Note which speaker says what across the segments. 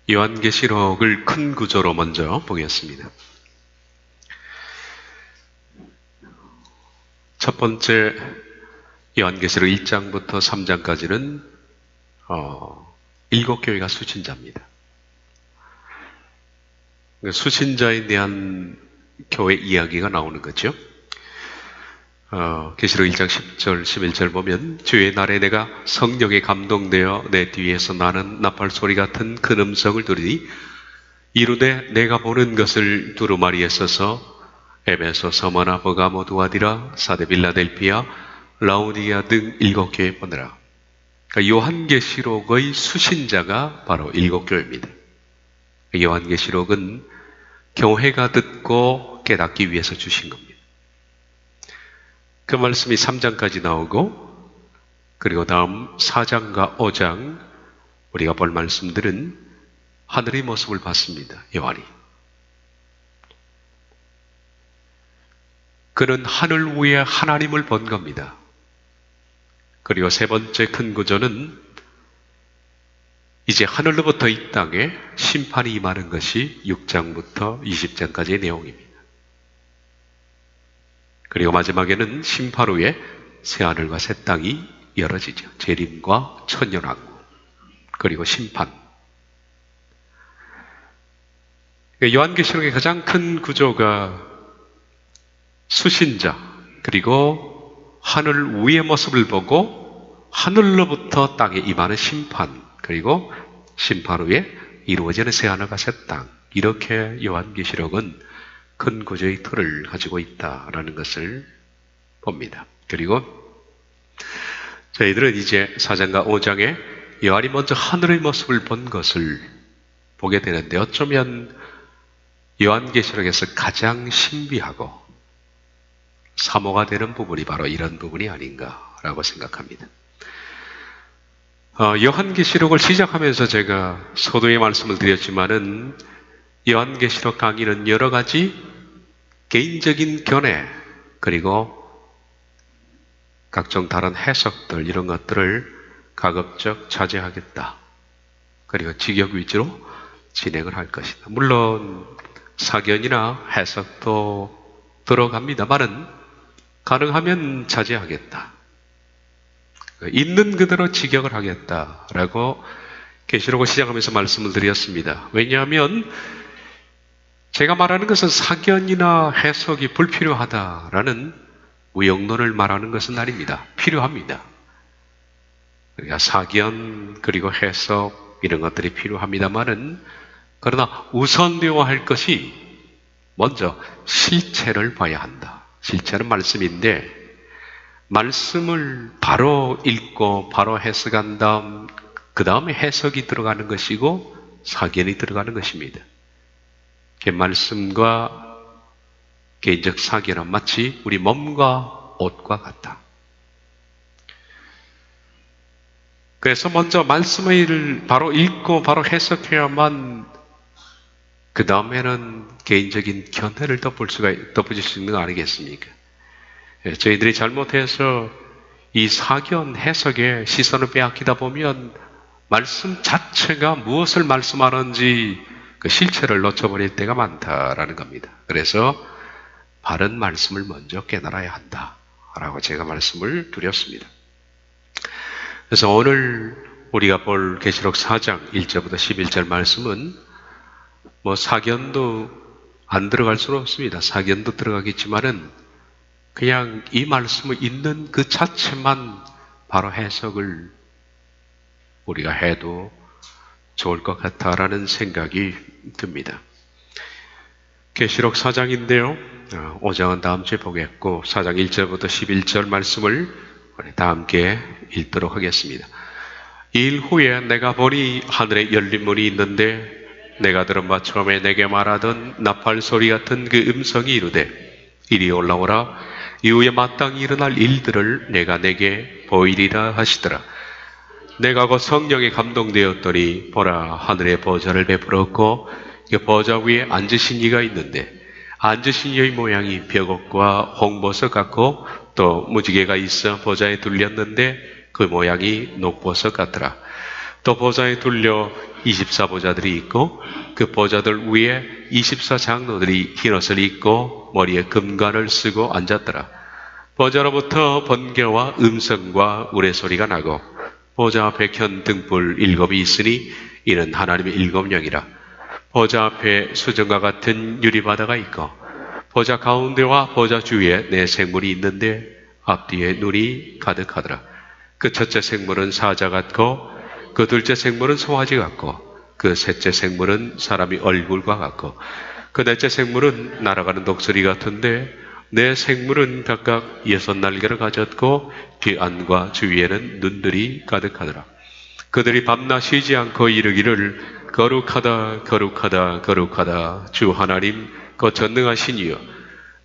Speaker 1: 요한계시록을 큰 구조로 먼저 보겠습니다. 첫 번째 요한계시록 1장부터 3장까지는 일곱 교회가 수신자입니다. 수신자에 대한 교회 이야기가 나오는 거죠. 계시록 1장 10절 11절 보면 주의 날에 내가 성령에 감동되어 내 뒤에서 나는 나팔 소리 같은 큰 음성을 들으니 이르되 내가 보는 것을 두루마리에 써서 에베소, 서머나, 버가모, 두아디라, 사데, 빌라델피아, 라오디아 등 일곱 교회에 보내라. 그러니까 요한계시록의 수신자가 바로 일곱 교회입니다. 요한계시록은 교회가 듣고 깨닫기 위해서 주신 겁니다. 그 말씀이 3장까지 나오고, 그리고 다음 4장과 5장 우리가 볼 말씀들은 하늘의 모습을 봤습니다. 요한이. 그는 하늘 위에 하나님을 본 겁니다. 그리고 세 번째 큰 구조는 이제 하늘로부터 이 땅에 심판이 임하는 것이 6장부터 20장까지의 내용입니다. 그리고 마지막에는 심판 후에 새하늘과 새 땅이 열어지죠. 재림과 천년왕국, 그리고 심판. 요한계시록의 가장 큰 구조가 수신자, 그리고 하늘 위의 모습을 보고 하늘로부터 땅에 임하는 심판, 그리고 심판 후에 이루어지는 새하늘과 새 땅. 이렇게 요한계시록은 큰 구조의 틀을 가지고 있다라는 것을 봅니다. 그리고 저희들은 이제 4장과 5장에 요한이 먼저 하늘의 모습을 본 것을 보게 되는데, 어쩌면 요한계시록에서 가장 신비하고 사모가 되는 부분이 바로 이런 부분이 아닌가라고 생각합니다. 요한계시록을 시작하면서 제가 서두에 말씀을 드렸지만은 요한계시록 강의는 여러 가지 개인적인 견해, 그리고 각종 다른 해석들, 이런 것들을 가급적 자제하겠다. 그리고 직역 위주로 진행을 할 것이다. 물론 사견이나 해석도 들어갑니다만은 가능하면 자제하겠다. 있는 그대로 직역을 하겠다라고 계시록을 시작하면서 말씀을 드렸습니다. 왜냐하면 제가 말하는 것은 사견이나 해석이 불필요하다라는 무용론을 말하는 것은 아닙니다. 필요합니다. 그러니까 사견, 그리고 해석, 이런 것들이 필요합니다만은, 그러나 우선되어야 할 것이 먼저 실체를 봐야 한다. 실체는 말씀인데, 말씀을 바로 읽고 바로 해석한 다음, 그 다음에 해석이 들어가는 것이고 사견이 들어가는 것입니다. 말씀과 개인적 사견은 마치 우리 몸과 옷과 같다. 그래서 먼저 말씀을 바로 읽고 바로 해석해야만 그 다음에는 개인적인 견해를 덧붙일 수 있는 거 아니겠습니까? 저희들이 잘못해서 이 사견 해석에 시선을 빼앗기다 보면 말씀 자체가 무엇을 말씀하는지 그 실체를 놓쳐버릴 때가 많다라는 겁니다. 그래서 바른 말씀을 먼저 깨달아야 한다라고 제가 말씀을 드렸습니다. 그래서 오늘 우리가 볼 계시록 4장 1절부터 11절 말씀은 사견도 안 들어갈 수는 없습니다. 사견도 들어가겠지만은 그냥 이 말씀을 읽는 그 자체만 바로 해석을 우리가 해도 좋을 것 같다라는 생각이 듭니다. 계시록 4장인데요. 5장은 다음 주에 보겠고 4장 1절부터 11절 말씀을 다 함께 읽도록 하겠습니다. 일 후에 내가 보니 하늘에 열린 문이 있는데 내가 들은 바 처음에 내게 말하던 나팔 소리 같은 그 음성이 이르되 이리 올라오라. 이후에 마땅히 일어날 일들을 내가 내게 보이리라 하시더라. 내가 곧 성령에 감동되었더니 보라 하늘에 보좌를 베풀었고 그 보좌 위에 앉으신 이가 있는데 앉으신 이의 모양이 벽옥과 홍보석 같고 또 무지개가 있어 보좌에 둘렸는데 그 모양이 녹보석 같더라. 또 보좌에 둘려 24보좌들이 있고 그 보좌들 위에 24장로들이 흰옷을 입고 머리에 금관을 쓰고 앉았더라. 보좌로부터 번개와 음성과 우레소리가 나고 보좌 앞에 켠 등불 7이 있으니 이는 하나님의 7영이라. 보좌 앞에 수정과 같은 유리바다가 있고 보좌 가운데와 보좌 주위에 네 생물이 있는데 앞뒤에 눈이 가득하더라. 그 첫째 생물은 사자 같고 그 둘째 생물은 송아지 같고 그 셋째 생물은 사람이 얼굴과 같고 그 넷째 생물은 날아가는 독수리 같은데 네 생물은 각각 6날개를 가졌고 뒤안과 주위에는 눈들이 가득하더라. 그들이 밤낮 쉬지 않고 이르기를 거룩하다 거룩하다 거룩하다 주 하나님 그 전능하신 이여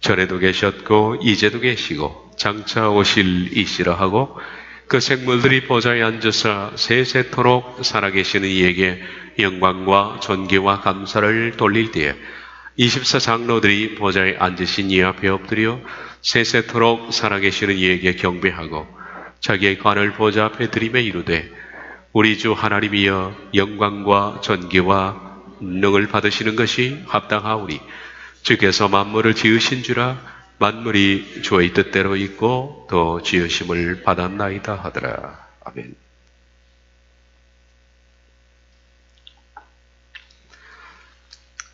Speaker 1: 전에도 계셨고 이제도 계시고 장차 오실 이시라 하고 그 생물들이 보좌에 앉아서 세세토록 살아계시는 이에게 영광과 존귀와 감사를 돌릴 때에 24장로들이 보좌에 앉으신 이 앞에 엎드려 세세토록 살아계시는 이에게 경배하고 자기의 관을 보좌 앞에 들이매 이르되 우리 주 하나님이여 영광과 존귀와 능을 받으시는 것이 합당하오니 주께서 만물을 지으신 주라 만물이 주의 뜻대로 있고 또 지으심을 받았나이다 하더라. 아멘.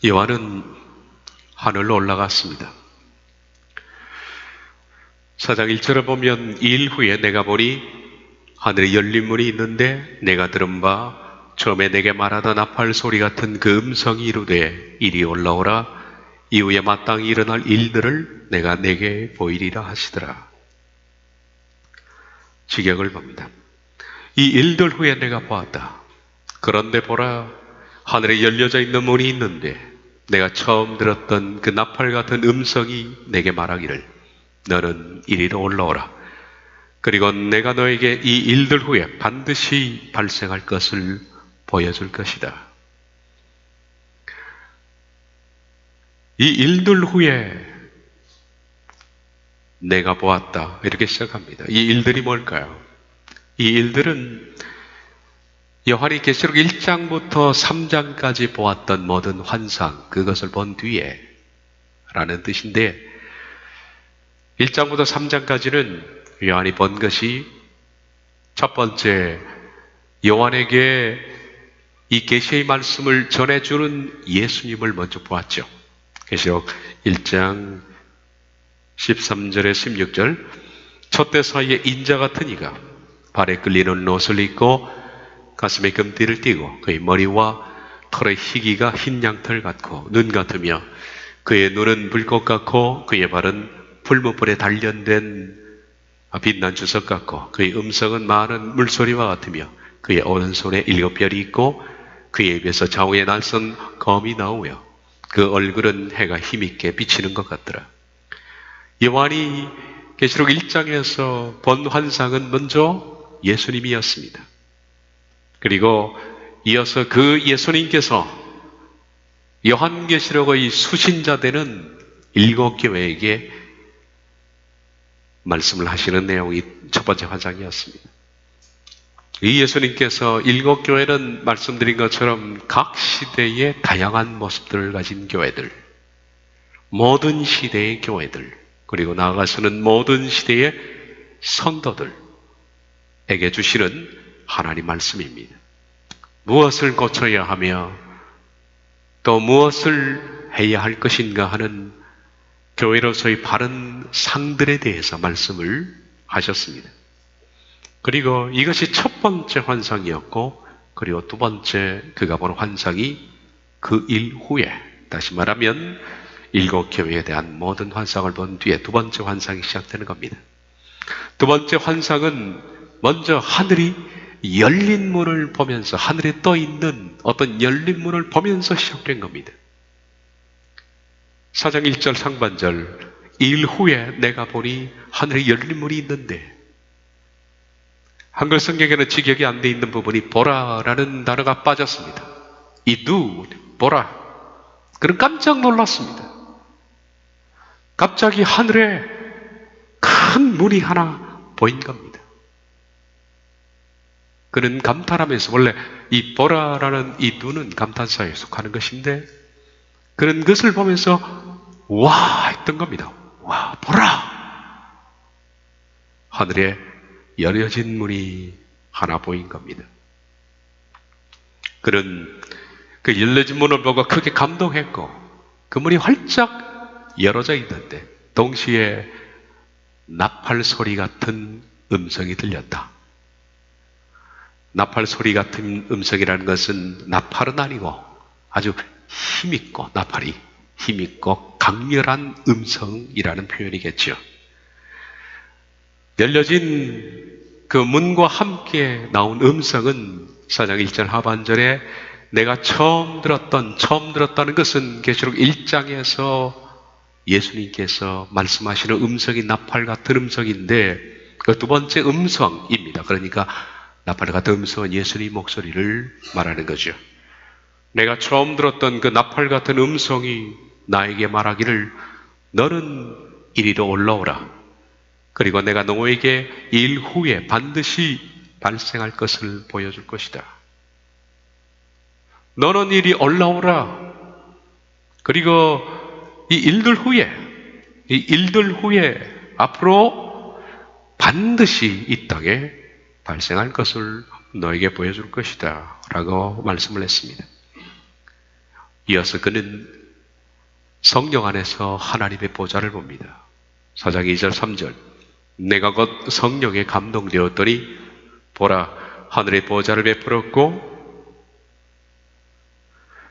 Speaker 1: 요한은 하늘로 올라갔습니다. 4장 1절을 보면 이 일 후에 내가 보니 하늘에 열린 문이 있는데 내가 들은 바 처음에 내게 말하던 나팔 소리 같은 그 음성이 이르되 이리 올라오라 이후에 마땅히 일어날 일들을 내가 내게 보이리라 하시더라. 직역을 봅니다. 이 일들 후에 내가 보았다. 그런데 보라 하늘에 열려져 있는 문이 있는데 내가 처음 들었던 그 나팔 같은 음성이 내게 말하기를 너는 이리로 올라오라. 그리고 내가 너에게 이 일들 후에 반드시 발생할 것을 보여줄 것이다. 이 일들 후에 내가 보았다. 이렇게 시작합니다. 이 일들이 뭘까요? 이 일들은 요한이 계시록 1장부터 3장까지 보았던 모든 환상, 그것을 본 뒤에 라는 뜻인데 1장부터 3장까지는 요한이 본 것이 첫 번째 요한에게 이 계시의 말씀을 전해주는 예수님을 먼저 보았죠. 계시록 1장 13절에 16절 촛대 사이에 인자 같은 이가 발에 끌리는 옷을 입고 가슴에 금띠를 띠고 그의 머리와 털의 희기가 흰 양털 같고 눈 같으며 그의 눈은 불꽃 같고 그의 발은 풀무불에 단련된 빛난 주석 같고 그의 음성은 많은 물소리와 같으며 그의 오른손에 7별이 있고 그의 입에서 좌우에 날선 검이 나오며 그 얼굴은 해가 힘있게 비치는 것 같더라. 요한이 계시록 1장에서 본 환상은 먼저 예수님이었습니다. 그리고 이어서 그 예수님께서 요한계시록의 수신자 되는 7교회에게 말씀을 하시는 내용이 첫 번째 환상이었습니다. 이 예수님께서 7교회는 말씀드린 것처럼 각 시대의 다양한 모습들을 가진 교회들, 모든 시대의 교회들, 그리고 나아가서는 모든 시대의 성도들에게 주시는 하나님 말씀입니다. 무엇을 고쳐야 하며 또 무엇을 해야 할 것인가 하는 교회로서의 바른 상들에 대해서 말씀을 하셨습니다. 그리고 이것이 첫 번째 환상이었고 그리고 두 번째 그가 본 환상이 그 일 후에 다시 말하면 7교회에 대한 모든 환상을 본 뒤에 두 번째 환상이 시작되는 겁니다. 두 번째 환상은 먼저 하늘이 열린 문을 보면서 하늘에 떠 있는 어떤 열린 문을 보면서 시작된 겁니다. 4장 1절 상반절 일 후에 내가 보니 하늘에 열린 문이 있는데 한글 성경에는 직역이 안 돼 있는 부분이 보라라는 단어가 빠졌습니다. 이두 보라. 그는 깜짝 놀랐습니다. 갑자기 하늘에 큰 문이 하나 보인 겁니다. 그는 감탄하면서, 원래 이 보라라는 이 눈은 감탄사에 속하는 것인데, 그는 그것을 보면서 와 했던 겁니다. 와, 보라! 하늘에 열려진 문이 하나 보인 겁니다. 그는 그 열려진 문을 보고 크게 감동했고, 그 문이 활짝 열어져 있는데 동시에 나팔 소리 같은 음성이 들렸다. 나팔 소리 같은 음성이라는 것은, 나팔은 아니고 아주 힘있고, 나팔이 힘있고 강렬한 음성이라는 표현이겠죠. 열려진 그 문과 함께 나온 음성은 4장 1절 하반절에 내가 처음 들었다는 것은 계시록 1장에서 예수님께서 말씀하시는 음성이 나팔 같은 음성인데, 그 두 번째 음성입니다. 그러니까 나팔 같은 음성은 예수님 목소리를 말하는 거죠. 내가 처음 들었던 그 나팔 같은 음성이 나에게 말하기를, 너는 이리로 올라오라. 그리고 내가 너에게 일 후에 반드시 발생할 것을 보여줄 것이다. 너는 이리 올라오라. 그리고 이 일들 후에 앞으로 반드시 이 땅에 발생할 것을 너에게 보여줄 것이다 라고 말씀을 했습니다. 이어서 그는 성령 안에서 하나님의 보좌를 봅니다. 4장 2절 3절 내가 곧 성령에 감동되었더니 보라, 하늘의 보좌를 베풀었고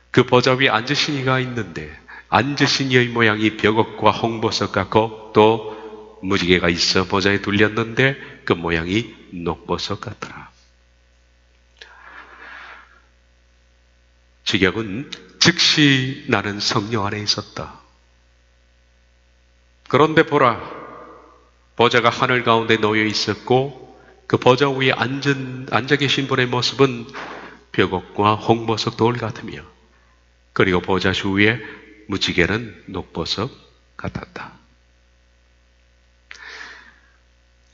Speaker 1: 그 보좌 위에 앉으신 이가 있는데, 앉으신 이의 모양이 벽옥과 홍보석 같고 또 무지개가 있어 보좌에 둘렸는데 그 모양이 녹보석 같더라. 직역은 즉시 나는 성령 안에 있었다. 그런데 보라, 보좌가 하늘 가운데 놓여 있었고 그 보좌 위에 앉아 계신 분의 모습은 벽옥과 홍보석 돌 같으며, 그리고 보좌 주위에 무지개는 녹보석 같았다.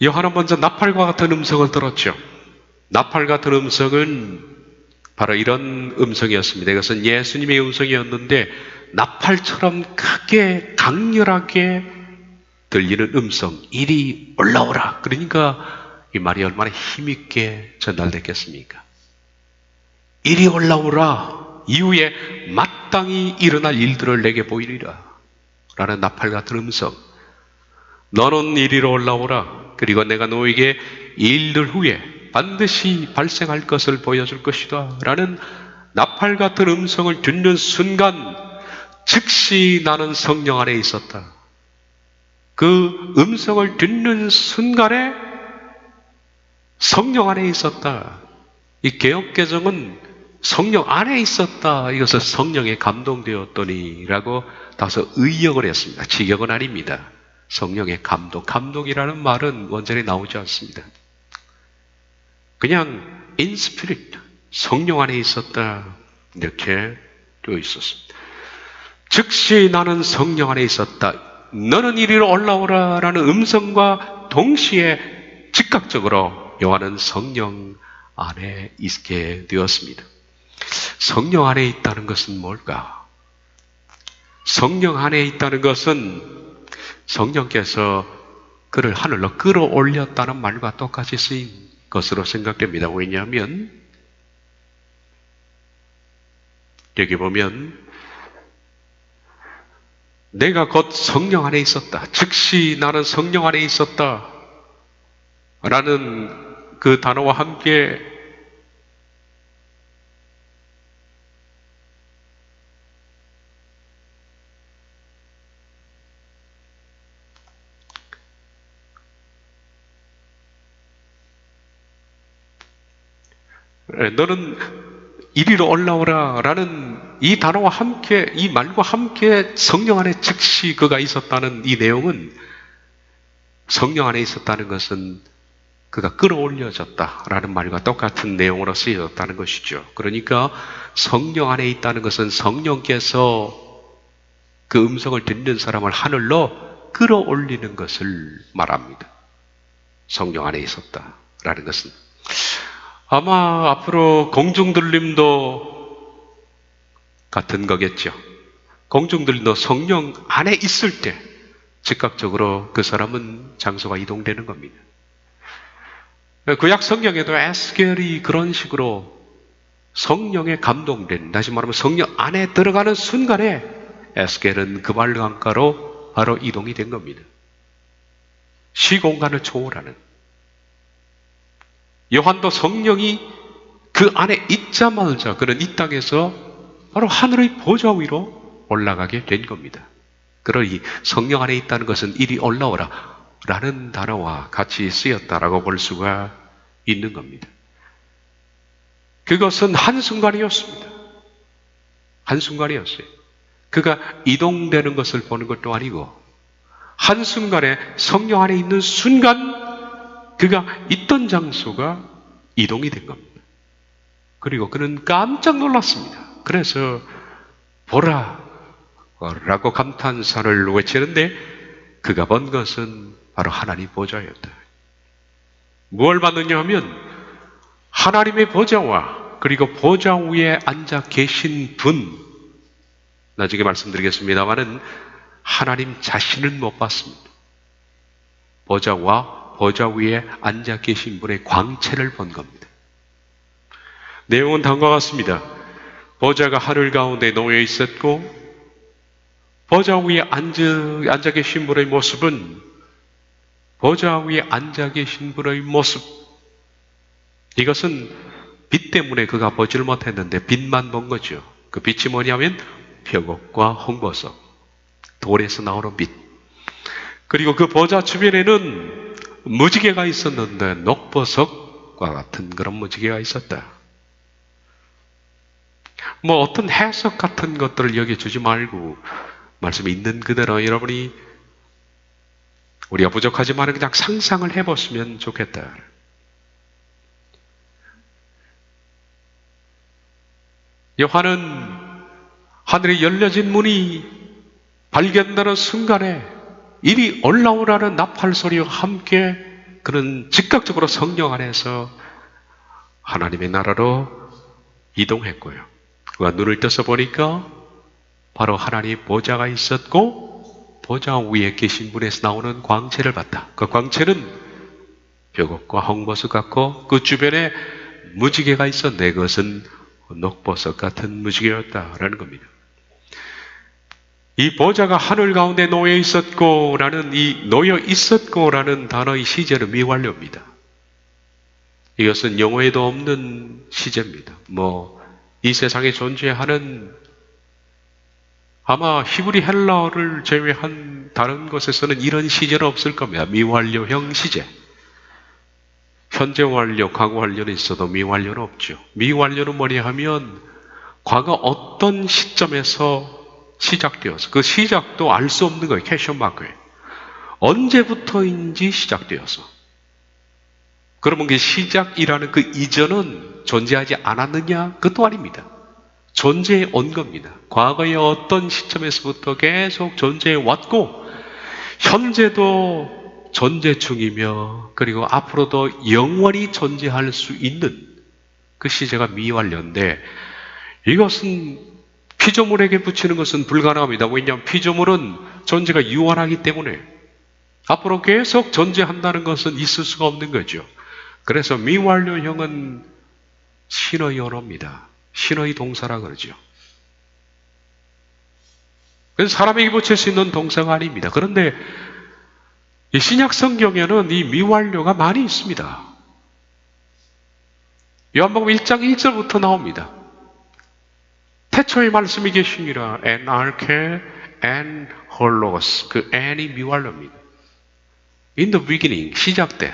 Speaker 1: 요한은 먼저 나팔과 같은 음성을 들었죠. 나팔 같은 음성은 바로 이런 음성이었습니다. 이것은 예수님의 음성이었는데, 나팔처럼 크게 강렬하게 들리는 음성, 이리 올라오라. 그러니까 이 말이 얼마나 힘있게 전달됐겠습니까? 이리 올라오라. 이후에 마땅히 일어날 일들을 내게 보이리라 라는 나팔 같은 음성. 너는 이리로 올라오라. 그리고 내가 너에게 이 일들 후에 반드시 발생할 것을 보여줄 것이다 라는 나팔 같은 음성을 듣는 순간 즉시 나는 성령 안에 있었다. 그 음성을 듣는 순간에 성령 안에 있었다. 이 개역개정은 성령 안에 있었다. 이것을 성령에 감동되었더니 라고 다소 의역을 했습니다. 직역은 아닙니다. 성령의 감동이라는 말은 원전에 나오지 않습니다. 그냥 in spirit, 성령 안에 있었다 이렇게 되어 있었습니다. 즉시 나는 성령 안에 있었다. 너는 이리로 올라오라 라는 음성과 동시에 즉각적으로 요한은 성령 안에 있게 되었습니다. 성령 안에 있다는 것은 뭘까? 성령 안에 있다는 것은 성령께서 그를 하늘로 끌어올렸다는 말과 똑같이 쓰인 것으로 생각됩니다. 왜냐하면 여기 보면 내가 곧 성령 안에 있었다. 즉시 나는 성령 안에 있었다 라는 그 단어와 함께 너는 이리로 올라오라 라는 이 단어와 함께, 이 말과 함께 성령 안에 즉시 그가 있었다는 이 내용은, 성령 안에 있었다는 것은 그가 끌어올려졌다 라는 말과 똑같은 내용으로 쓰여졌다는 것이죠. 그러니까 성령 안에 있다는 것은 성령께서 그 음성을 듣는 사람을 하늘로 끌어올리는 것을 말합니다. 성령 안에 있었다 라는 것은 아마 앞으로 공중들림도 같은 거겠죠. 공중들림도 성령 안에 있을 때 즉각적으로 그 사람은 장소가 이동되는 겁니다. 구약 성경에도 에스겔이 그런 식으로 성령에 감동된, 다시 말하면 성령 안에 들어가는 순간에 에스겔은 그발강가로 바로 이동이 된 겁니다. 시공간을 초월하는. 요한도 성령이 그 안에 있자마자 그는 이 땅에서 바로 하늘의 보좌 위로 올라가게 된 겁니다. 그러니 성령 안에 있다는 것은 이리 올라오라 라는 단어와 같이 쓰였다라고 볼 수가 있는 겁니다. 그것은 한순간이었습니다. 한순간이었어요. 그가 이동되는 것을 보는 것도 아니고 한순간에 성령 안에 있는 순간 그가 있던 장소가 이동이 된 겁니다. 그리고 그는 깜짝 놀랐습니다. 그래서 보라 라고 감탄사를 외치는데 그가 본 것은 바로 하나님 보좌였다. 무엇을 봤느냐 하면 하나님의 보좌와 그리고 보좌 위에 앉아 계신 분, 나중에 말씀드리겠습니다만은 하나님 자신은 못 봤습니다. 보좌와 보좌 위에 앉아 계신 분의 광채를 본 겁니다. 내용은 다음과 같습니다. 보좌가 하늘 가운데 놓여 있었고 보좌 위에 앉아 계신 분의 모습은 보좌 위에 앉아 계신 분의 모습, 이것은 빛 때문에 그가 보지를 못했는데 빛만 본 거죠. 그 빛이 뭐냐면 벽옥과 홍보석, 돌에서 나오는 빛. 그리고 그 보좌 주변에는 무지개가 있었는데 녹보석과 같은 그런 무지개가 있었다. 뭐 어떤 해석 같은 것들을 여겨주지 말고 말씀이 있는 그대로 여러분이 우리가 부족하지만 그냥 상상을 해보시면 좋겠다. 요한은 하늘에 열려진 문이 발견되는 순간에 이리 올라오라는 나팔 소리와 함께 그는 즉각적으로 성령 안에서 하나님의 나라로 이동했고요. 그가 눈을 떠서 보니까 바로 하나님의 보좌가 있었고 보좌 위에 계신 분에서 나오는 광채를 봤다. 그 광채는 벽옥과 홍보석 같고 그 주변에 무지개가 있었는데 그것은 녹보석 같은 무지개였다라는 겁니다. 이 보좌가 하늘 가운데 놓여 있었고라는 이 놓여 있었고라는 단어의 시제는 미완료입니다. 이것은 영어에도 없는 시제입니다. 이 세상에 존재하는 아마 히브리 헬라어를 제외한 다른 곳에서는 이런 시제는 없을 겁니다. 미완료형 시제. 현재 완료, 과거 완료는 있어도 미완료는 없죠. 미완료는 뭐냐 하면 과거 어떤 시점에서 시작되어서 그 시작도 알 수 없는 거예요. 퀘스천 마크예요. 언제부터인지 시작되어서. 그러면 그 시작이라는 그 이전은 존재하지 않았느냐? 그것도 아닙니다. 존재해 온 겁니다. 과거의 어떤 시점에서부터 계속 존재해 왔고 현재도 존재 중이며 그리고 앞으로도 영원히 존재할 수 있는 그 시제가 미완료인데 이것은 피조물에게 붙이는 것은 불가능합니다. 왜냐하면 피조물은 존재가 유한하기 때문에 앞으로 계속 존재한다는 것은 있을 수가 없는 거죠. 그래서 미완료형은 신의 언어입니다. 신의 동사라 그러죠. 그래서 사람에게 붙일 수 있는 동사가 아닙니다. 그런데 이 신약 성경에는 이 미완료가 많이 있습니다. 요한복음 1장 1절부터 나옵니다. 태초에 말씀이 계시니라 NRK and 홀로스. 그 n이 미완료입니다. In the beginning, 시작 때.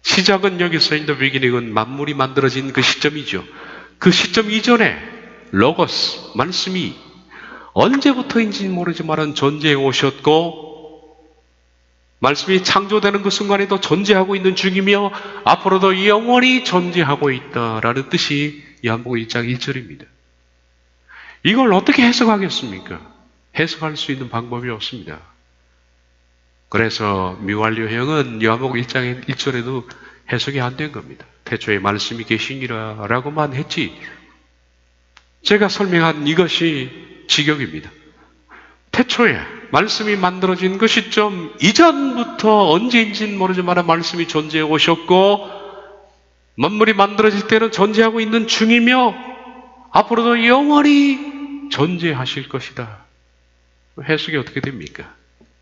Speaker 1: 시작은 여기서 in the beginning은 만물이 만들어진 그 시점이죠. 그 시점 이전에 로고스, 말씀이 언제부터인지 모르지만 존재해 오셨고 말씀이 창조되는 그 순간에도 존재하고 있는 중이며 앞으로도 영원히 존재하고 있다라는 뜻이 요한복음 1장 1절입니다. 이걸 어떻게 해석하겠습니까? 해석할 수 있는 방법이 없습니다. 그래서 미완료형은 요한복음 1장 1절에도 해석이 안 된 겁니다. 태초에 말씀이 계시니라 라고만 했지, 제가 설명한 이것이 직역입니다. 태초에 말씀이 만들어진 그 시점 이전부터 언제인지는 모르지만 말씀이 존재해 오셨고, 만물이 만들어질 때는 존재하고 있는 중이며 앞으로도 영원히 존재하실 것이다. 해석이 어떻게 됩니까?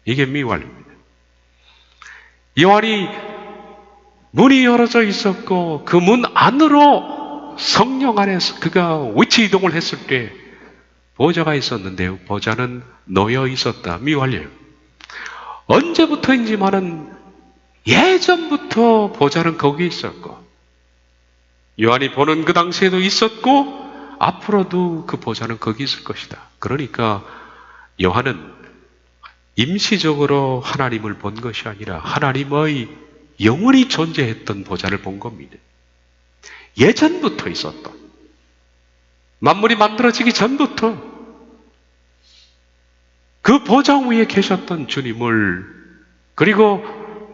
Speaker 1: 이게 미완입니다. 요한이 문이 열어져 있었고 그 문 안으로 성령 안에서 그가 위치 이동을 했을 때 보좌가 있었는데요, 보좌는 놓여 있었다. 미완이에요. 언제부터인지만은 예전부터 보좌는 거기에 있었고, 요한이 보는 그 당시에도 있었고 앞으로도 그 보좌는 거기 있을 것이다. 그러니까 요한은 임시적으로 하나님을 본 것이 아니라 하나님의 영원히 존재했던 보좌를 본 겁니다. 예전부터 있었던, 만물이 만들어지기 전부터 그 보좌 위에 계셨던 주님을, 그리고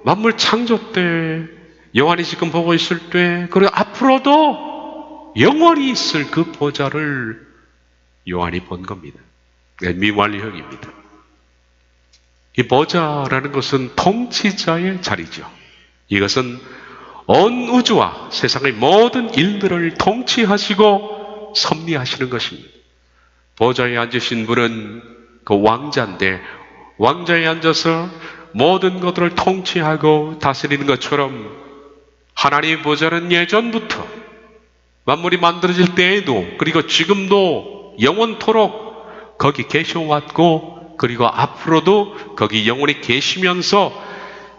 Speaker 1: 만물 창조 때, 요한이 지금 보고 있을 때, 그리고 앞으로도 영원히 있을 그 보좌를 요한이 본 겁니다. 미완료형입니다. 이 보좌라는 것은 통치자의 자리죠. 이것은 온 우주와 세상의 모든 일들을 통치하시고 섭리하시는 것입니다. 보좌에 앉으신 분은 그 왕자인데, 왕자에 앉아서 모든 것들을 통치하고 다스리는 것처럼 하나님의 보좌는 예전부터 만물이 만들어질 때에도, 그리고 지금도 영원토록 거기 계셔왔고, 그리고 앞으로도 거기 영원히 계시면서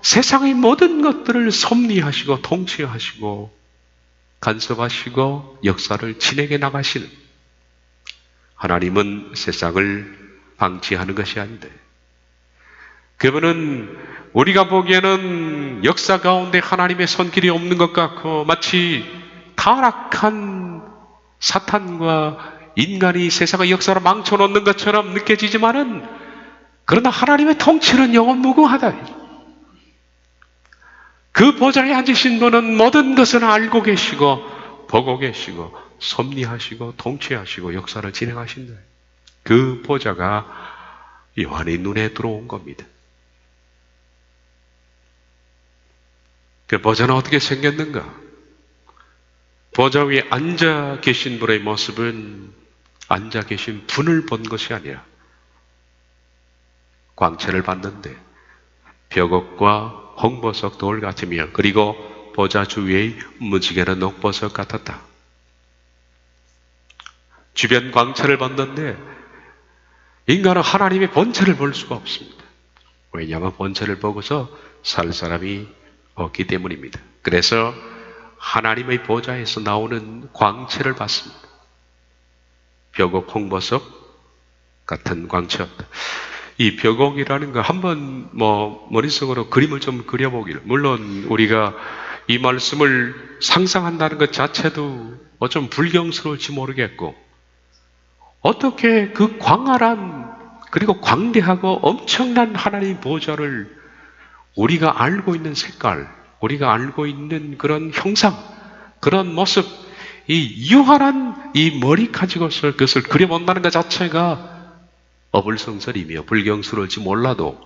Speaker 1: 세상의 모든 것들을 섭리하시고 통치하시고 간섭하시고 역사를 진행해 나가시는, 하나님은 세상을 방치하는 것이 아닌데, 그분은 우리가 보기에는 역사 가운데 하나님의 손길이 없는 것 같고 마치 타락한 사탄과 인간이 세상의 역사를 망쳐놓는 것처럼 느껴지지만은, 그러나 하나님의 통치는 영원무궁하다. 그 보좌에 앉으신 분은 모든 것을 알고 계시고 보고 계시고 섭리하시고 통치하시고 역사를 진행하신다. 그 보좌가 요한의 눈에 들어온 겁니다. 그 보좌는 어떻게 생겼는가? 보좌 위에 앉아 계신 분의 모습은 앉아 계신 분을 본 것이 아니라 광채를 봤는데 벽옥과 홍보석 돌 같으며, 그리고 보좌 주위의 무지개는 녹보석 같았다. 주변 광채를 봤는데 인간은 하나님의 본체를 볼 수가 없습니다. 왜냐하면 본체를 보고서 살 사람이 없기 때문입니다. 그래서 하나님의 보좌에서 나오는 광채를 봤습니다. 벽옥 홍보석 같은 광채였다. 이 벽옥이라는 거 한번 머릿속으로 그림을 좀 그려보기를. 물론 우리가 이 말씀을 상상한다는 것 자체도 좀 불경스러울지 모르겠고, 어떻게 그 광활한 그리고 광대하고 엄청난 하나님의 보좌를 우리가 알고 있는 색깔, 우리가 알고 있는 그런 형상, 그런 모습, 이 유한한 이 머리 가지고서 그것을 그려본다는 것 자체가 어불성설이며 불경스러울지 몰라도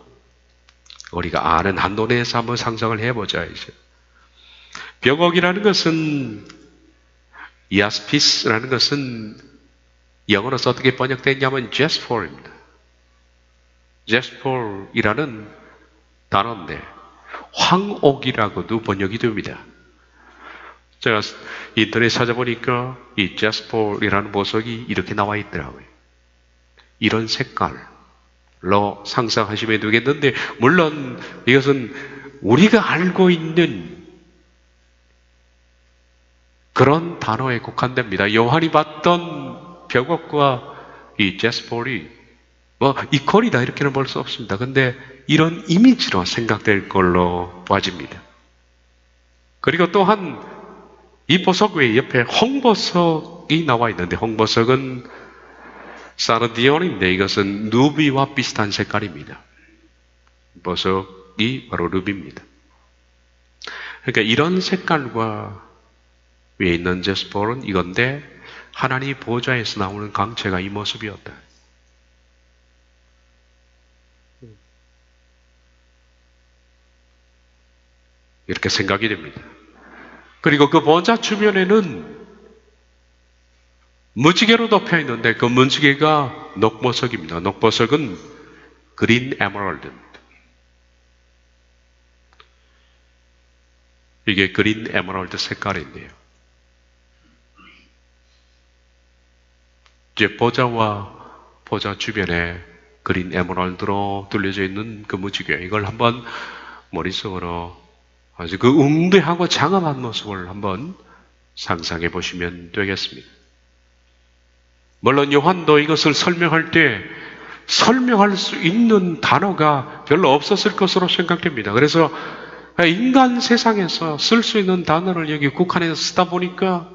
Speaker 1: 우리가 아는 한도 내에서 한번 상상을 해보자. 이제 벽옥이라는 것은, 야스피스라는 것은 영어로서 어떻게 번역됐냐면 제스퍼입니다. 제스퍼이라는 단어인데 황옥이라고도 번역이 됩니다. 제가 인터넷 찾아보니까 이 제스퍼이라는 보석이 이렇게 나와 있더라고요. 이런 색깔로 상상하시면 되겠는데, 물론 이것은 우리가 알고 있는 그런 단어에 국한됩니다. 요한이 봤던 벽옥과 이 제스폴이 이 컬이다 이렇게는 볼 수 없습니다. 근데 이런 이미지로 생각될 걸로 봐집니다. 그리고 또한 이 보석 외에 옆에 홍보석이 나와 있는데, 홍보석은 사르디온인데 이것은 루비와 비슷한 색깔입니다. 보석이 바로 루비입니다. 그러니까 이런 색깔과 위에 있는 제스퍼는 이건데 하나님 보좌에서 나오는 광채가 이 모습이었다. 이렇게 생각이 됩니다. 그리고 그 보좌 주변에는 무지개로 덮여 있는데 그 무지개가 녹보석입니다. 녹보석은 그린 에메랄드. 이게 그린 에메랄드 색깔인데요. 이제 보좌와 보좌 주변에 그린 에메랄드로 둘려져 있는 그 무지개, 이걸 한번 머릿속으로 아주 그 웅대하고 장엄한 모습을 한번 상상해 보시면 되겠습니다. 물론 요한도 이것을 설명할 때 설명할 수 있는 단어가 별로 없었을 것으로 생각됩니다. 그래서 인간 세상에서 쓸 수 있는 단어를 여기 국한해서 쓰다 보니까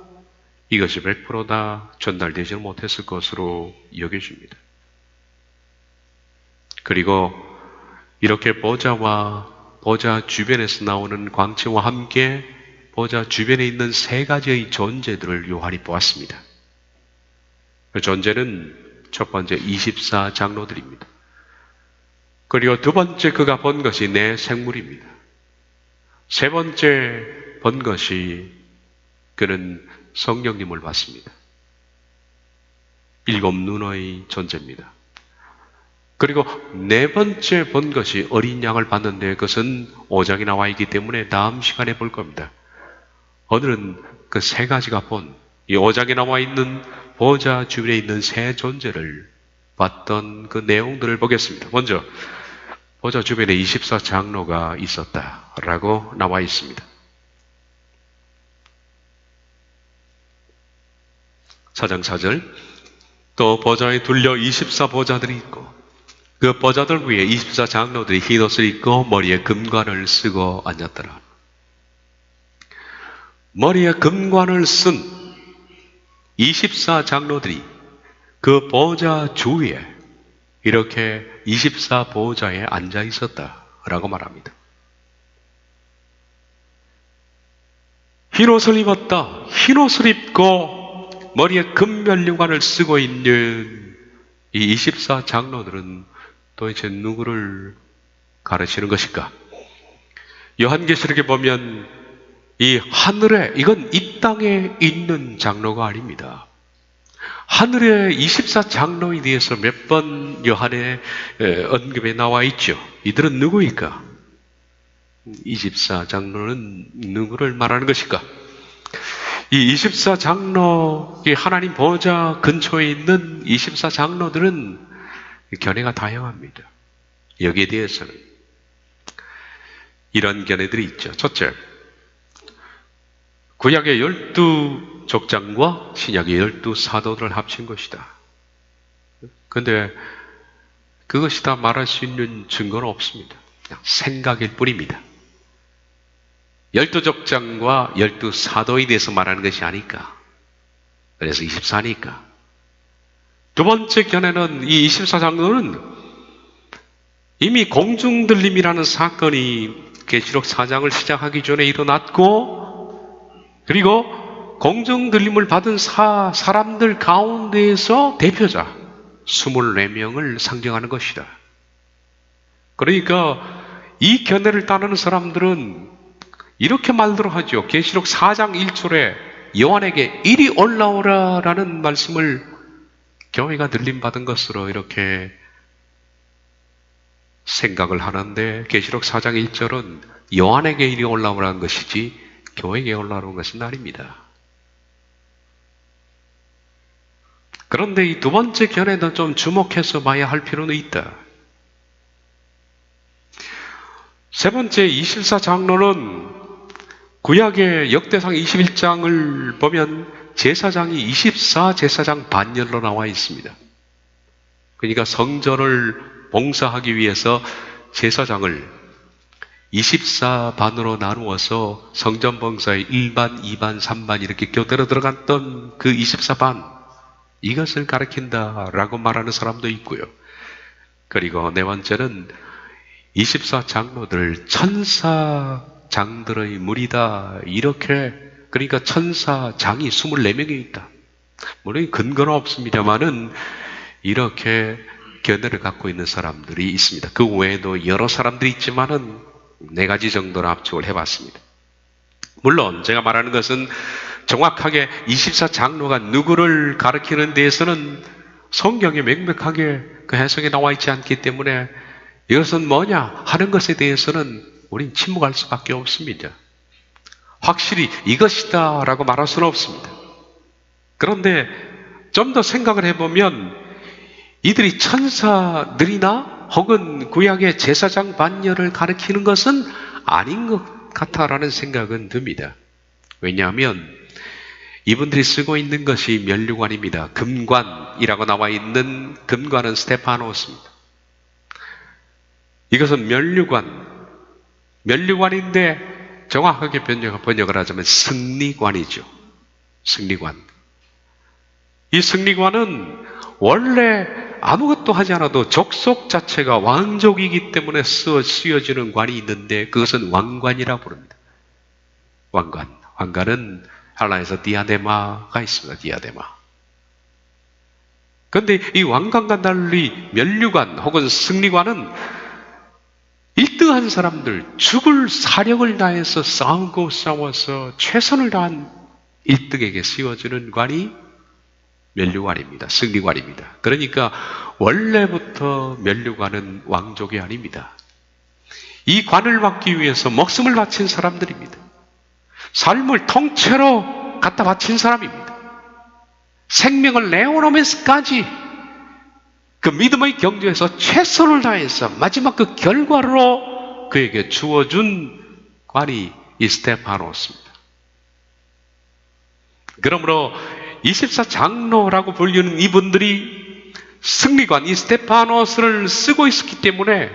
Speaker 1: 이것이 100%다 전달되지 못했을 것으로 여겨집니다. 그리고 이렇게 보좌와 보좌 주변에서 나오는 광채와 함께 보좌 주변에 있는 세 가지의 존재들을 요한이 보았습니다. 그 존재는 첫 번째 24장로들입니다. 그리고 두 번째 그가 본 것이 내 생물입니다. 세 번째 본 것이 그는 성령님을 봤습니다. 일곱 눈의 존재입니다. 그리고 네 번째 본 것이 어린 양을 봤는데 그것은 5장에 나와 있기 때문에 다음 시간에 볼 겁니다. 오늘은 그 세 가지가 본 이 5장에 나와 있는 보좌 주변에 있는 세 존재를 봤던 그 내용들을 보겠습니다. 먼저 보좌 주변에 24장로가 있었다라고 나와 있습니다. 4장 4절, 또 보좌에 둘려 24보좌들이 있고 그 보좌들 위에 24장로들이 흰 옷을 입고 머리에 금관을 쓰고 앉았더라. 머리에 금관을 쓴 24장로들이 그 보좌 주위에 이렇게 24보좌에 앉아 있었다라고 말합니다. 흰 옷을 입었다. 흰 옷을 입고 머리에 금면류관을 쓰고 있는 이 24장로들은 도대체 누구를 가르치는 것일까? 요한계시록에 보면 이 하늘에, 이건 이 땅에 있는 장로가 아닙니다. 하늘의 24장로에 대해서 몇 번 요한의 언급에 나와 있죠. 이들은 누구일까? 24장로는 누구를 말하는 것일까? 이 24장로, 이 하나님 보좌 근처에 있는 24장로들은 견해가 다양합니다. 여기에 대해서는 이런 견해들이 있죠. 첫째, 구약의 12족장과 신약의 12사도들을 합친 것이다. 그런데 그것이 다 말할 수 있는 증거는 없습니다. 그냥 생각일 뿐입니다. 12족장과 12사도에 대해서 말하는 것이 아닐까. 그래서 24니까. 두 번째 견해는 이 24장로는 이미 공중들림이라는 사건이 계시록 4장을 시작하기 전에 일어났고, 그리고 공중들림을 받은 사람들 가운데에서 대표자 24명을 상징하는 것이다. 그러니까 이 견해를 따르는 사람들은 이렇게 말들어 하죠. 계시록 4장 1절에 요한에게 이리 올라오라라는 말씀을 교회가 들림받은 것으로 이렇게 생각을 하는데, 계시록 4장 1절은 요한에게 이리 올라오라는 것이지 교회에게 올라오는 것은 아닙니다. 그런데 이 두 번째 견해도 좀 주목해서 봐야 할 필요는 있다. 세 번째 24장로는 구약의 역대상 21장을 보면 제사장이 24제사장 반열로 나와 있습니다. 그러니까 성전을 봉사하기 위해서 제사장을 24반으로 나누어서 성전 봉사의 1반, 2반, 3반 이렇게 교대로 들어갔던 그 24반, 이것을 가리킨다라고 말하는 사람도 있고요. 그리고 네 번째는 24장로들 천사장들의 무리다, 이렇게 그러니까 천사장이 24명이 있다. 물론 근거는 없습니다만은 이렇게 견해를 갖고 있는 사람들이 있습니다. 그 외에도 여러 사람들이 있지만은 4가지 정도로 압축을 해봤습니다. 물론 제가 말하는 것은 정확하게 24장로가 누구를 가리키는 데에서는 성경에 명백하게 그 해석에 나와 있지 않기 때문에 이것은 뭐냐 하는 것에 대해서는 우린 침묵할 수밖에 없습니다. 확실히 이것이다 라고 말할 수는 없습니다. 그런데 좀 더 생각을 해보면 이들이 천사들이나 혹은 구약의 제사장 반열을 가리키는 것은 아닌 것 같다라는 생각은 듭니다. 왜냐하면 이분들이 쓰고 있는 것이 면류관입니다. 금관이라고 나와 있는 금관은 스테파노스입니다. 이것은 면류관인데 정확하게 번역을 하자면 승리관이죠. 승리관. 이 승리관은 원래 아무것도 하지 않아도 족속 자체가 왕족이기 때문에 쓰여지는 관이 있는데 그것은 왕관이라고 부릅니다. 왕관은 헬라에서 디아데마가 있습니다. 디아데마. 그런데 이 왕관과 달리 면류관 혹은 승리관은 1등한 사람들, 죽을 사력을 다해서 싸워서 최선을 다한 1등에게 씌워주는 관이 면류관입니다. 승리관입니다. 그러니까 원래부터 면류관은 왕족이 아닙니다. 이 관을 받기 위해서 목숨을 바친 사람들입니다. 삶을 통째로 갖다 바친 사람입니다. 생명을 내어놓으면서까지 그 믿음의 경주에서 최선을 다해서 마지막 그 결과로 그에게 주어준 관이 이 스테파노스입니다. 그러므로 24장로라고 불리는 이분들이 승리관 이 스테파노스를 쓰고 있었기 때문에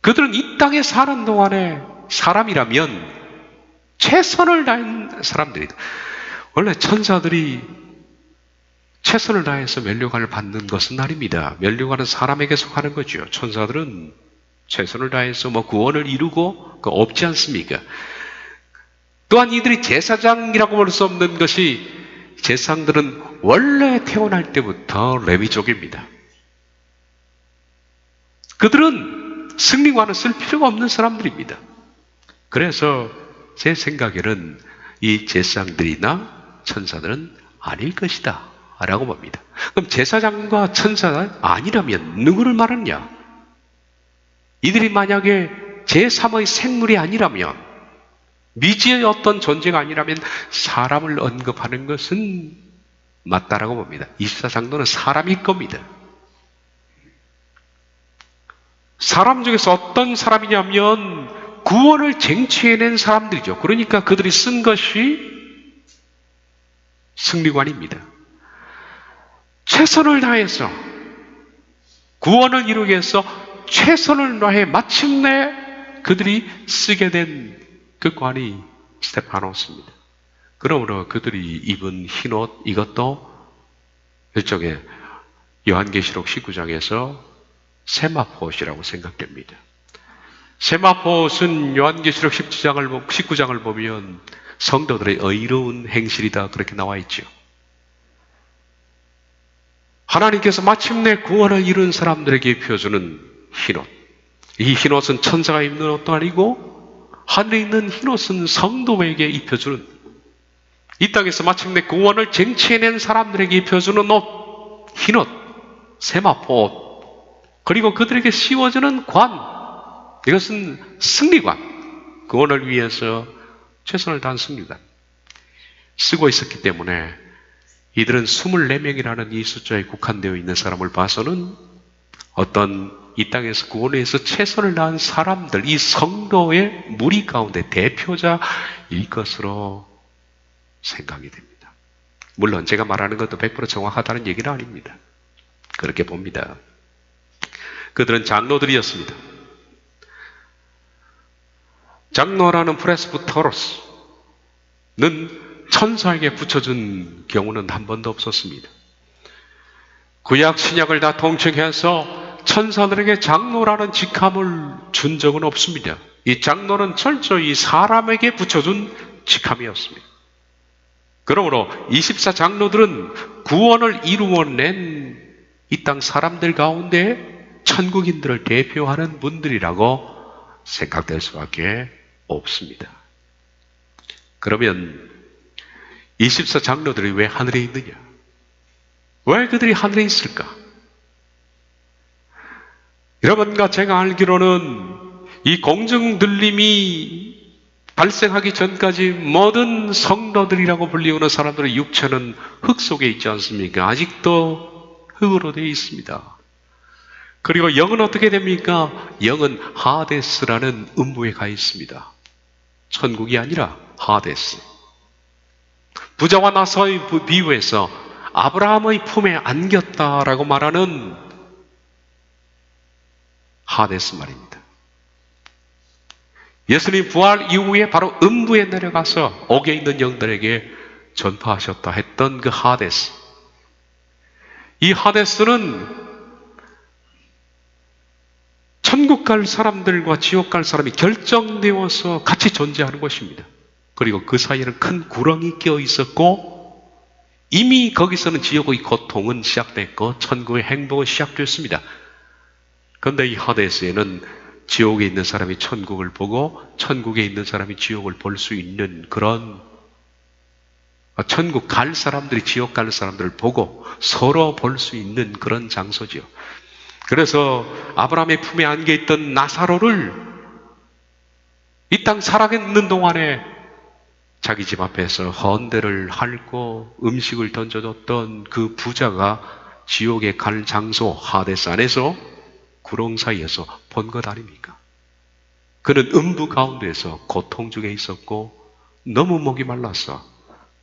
Speaker 1: 그들은 이 땅에 사는 동안에 사람이라면 최선을 다한 사람들이다. 원래 천사들이 최선을 다해서 면류관을 받는 것은 아닙니다. 면류관은 사람에게 속하는 거죠. 천사들은 최선을 다해서 구원을 이루고 없지 않습니까? 또한 이들이 제사장이라고 볼 수 없는 것이 제사장들은 원래 태어날 때부터 레위족입니다. 그들은 승리관을 쓸 필요가 없는 사람들입니다. 그래서 제 생각에는 이 제사장들이나 천사들은 아닐 것이다 라고 봅니다. 그럼 제사장과 천사가 아니라면 누구를 말하느냐? 이들이 만약에 제3의 생물이 아니라면 미지의 어떤 존재가 아니라면 사람을 언급하는 것은 맞다라고 봅니다. 24장로는 사람일 겁니다. 사람 중에서 어떤 사람이냐면 구원을 쟁취해낸 사람들이죠. 그러니까 그들이 쓴 것이 승리관입니다. 최선을 다해서 구원을 이루기 위해서 최선을 다해 마침내 그들이 쓰게 된 그 관이 스테파노스입니다. 그러므로 그들이 입은 흰옷 이것도 일종의 요한계시록 19장에서 세마포옷이라고 생각됩니다. 세마포옷은 요한계시록 19장을 보면 성도들의 의로운 행실이다 그렇게 나와 있죠. 하나님께서 마침내 구원을 이룬 사람들에게 입혀주는 흰옷. 이 흰옷은 천사가 입는 옷도 아니고 하늘에 있는 흰옷은 성도에게 입혀주는, 이 땅에서 마침내 구원을 쟁취해낸 사람들에게 입혀주는 옷, 흰옷, 세마포옷, 그리고 그들에게 씌워주는 관, 이것은 승리관, 구원을 위해서 최선을 다한 승리관 쓰고 있었기 때문에 이들은 24명이라는 이 숫자에 국한되어 있는 사람을 봐서는 어떤 이 땅에서 구원을 위해서 최선을 다한 사람들, 이 성도의 무리 가운데 대표자일 것으로 생각이 됩니다. 물론 제가 말하는 것도 100% 정확하다는 얘기는 아닙니다. 그렇게 봅니다. 그들은 장로들이었습니다. 장로라는 프레스부터로스는 천사에게 붙여준 경우는 한 번도 없었습니다. 구약 신약을 다 통칭해서 천사들에게 장로라는 직함을 준 적은 없습니다. 이 장로는 철저히 사람에게 붙여준 직함이었습니다. 그러므로 24장로들은 구원을 이루어낸 이 땅 사람들 가운데 천국인들을 대표하는 분들이라고 생각될 수밖에 없습니다. 그러면 24장로들이 왜 하늘에 있느냐? 왜 그들이 하늘에 있을까? 여러분과 제가 알기로는 이 공중들림이 발생하기 전까지 모든 성도들이라고 불리우는 사람들의 육체는 흙 속에 있지 않습니까? 아직도 흙으로 되어 있습니다. 그리고 영은 어떻게 됩니까? 영은 하데스라는 음부에 가 있습니다. 천국이 아니라 하데스. 부자와 나사의 비유에서 아브라함의 품에 안겼다라고 말하는 하데스 말입니다. 예수님 부활 이후에 바로 음부에 내려가서 옥에 있는 영들에게 전파하셨다 했던 그 하데스. 이 하데스는 천국 갈 사람들과 지옥 갈 사람이 결정되어서 같이 존재하는 것입니다. 그리고 그 사이에는 큰 구렁이 끼어 있었고 이미 거기서는 지옥의 고통은 시작됐고 천국의 행복은 시작됐습니다. 그런데 이 하데스에는 지옥에 있는 사람이 천국을 보고 천국에 있는 사람이 지옥을 볼 수 있는 그런, 천국 갈 사람들이 지옥 갈 사람들을 보고 서로 볼 수 있는 그런 장소지요. 그래서 아브라함의 품에 안겨있던 나사로를 이 땅 살아있는 동안에 자기 집 앞에서 헌대를 핥고 음식을 던져줬던 그 부자가 지옥에 갈 장소 하데스 안에서 구렁 사이에서 본 것 아닙니까? 그는 음부 가운데에서 고통 중에 있었고 너무 목이 말랐어.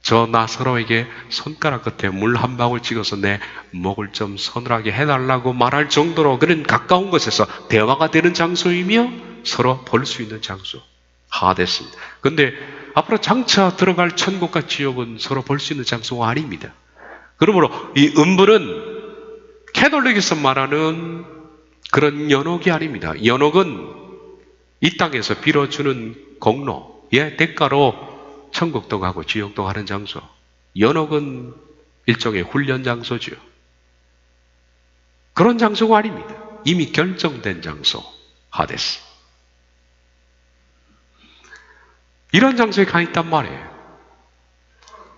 Speaker 1: 저 나사로에게 손가락 끝에 물 한 방울 찍어서 내 목을 좀 서늘하게 해달라고 말할 정도로 그는 가까운 곳에서 대화가 되는 장소이며 서로 볼 수 있는 장소 하데스입니다. 그런데 앞으로 장차 들어갈 천국과 지옥은 서로 볼 수 있는 장소가 아닙니다. 그러므로 이 음부는 캐톨릭에서 말하는 그런 연옥이 아닙니다. 연옥은 이 땅에서 빌어주는 공로의 대가로 천국도 가고 지옥도 가는 장소. 연옥은 일종의 훈련 장소죠. 그런 장소가 아닙니다. 이미 결정된 장소, 하데스. 이런 장소에 가 있단 말이에요.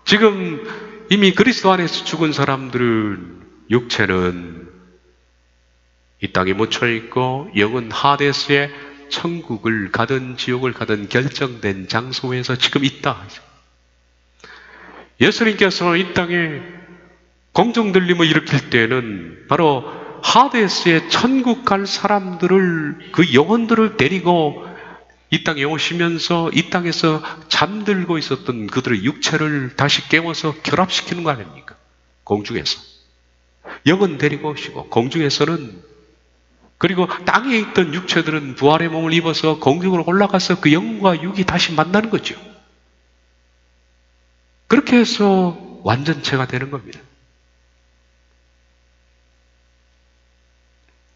Speaker 1: 지금 이미 그리스도 안에서 죽은 사람들은 육체는 이 땅에 묻혀있고 영은 하데스에 천국을 가든 지옥을 가든 결정된 장소에서 지금 있다. 예수님께서 이 땅에 공중들림을 일으킬 때는 바로 하데스에 천국 갈 사람들을, 그 영혼들을 데리고 이 땅에 오시면서 이 땅에서 잠들고 있었던 그들의 육체를 다시 깨워서 결합시키는 거 아닙니까? 공중에서. 영은 데리고 오시고 공중에서는, 그리고 땅에 있던 육체들은 부활의 몸을 입어서 공중으로 올라가서 그 영과 육이 다시 만나는 거죠. 그렇게 해서 완전체가 되는 겁니다.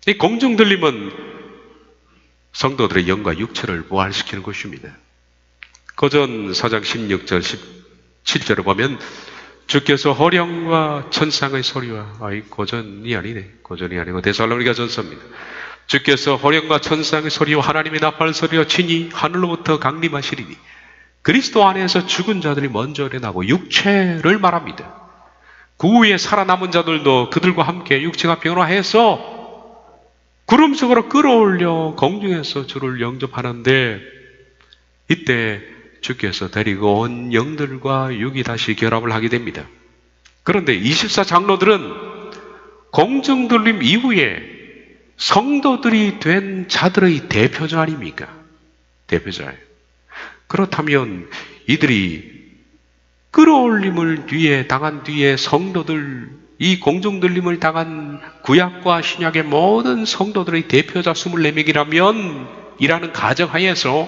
Speaker 1: 이 공중들림은 성도들의 영과 육체를 부활시키는 것입니다. 고전 4장 16절 17절을 보면 주께서 호령과 천상의 소리와, 고전이 아니고 데살로니가 전서입니다. 주께서 호령과 천상의 소리와 하나님의 나팔 소리와 친히 하늘로부터 강림하시리니 그리스도 안에서 죽은 자들이 먼저 일어나고 육체를 말합니다. 그 후에 살아남은 자들도 그들과 함께 육체가 변화해서 구름 속으로 끌어올려 공중에서 주를 영접하는데, 이때 주께서 데리고 온 영들과 육이 다시 결합을 하게 됩니다. 그런데 24장로들은 공중들림 이후에 성도들이 된 자들의 대표자 아닙니까? 대표자예요. 그렇다면 이들이 끌어올림을 당한 뒤에 성도들, 이 공중들림을 당한 구약과 신약의 모든 성도들의 대표자 24명이라면, 이라는 가정하에서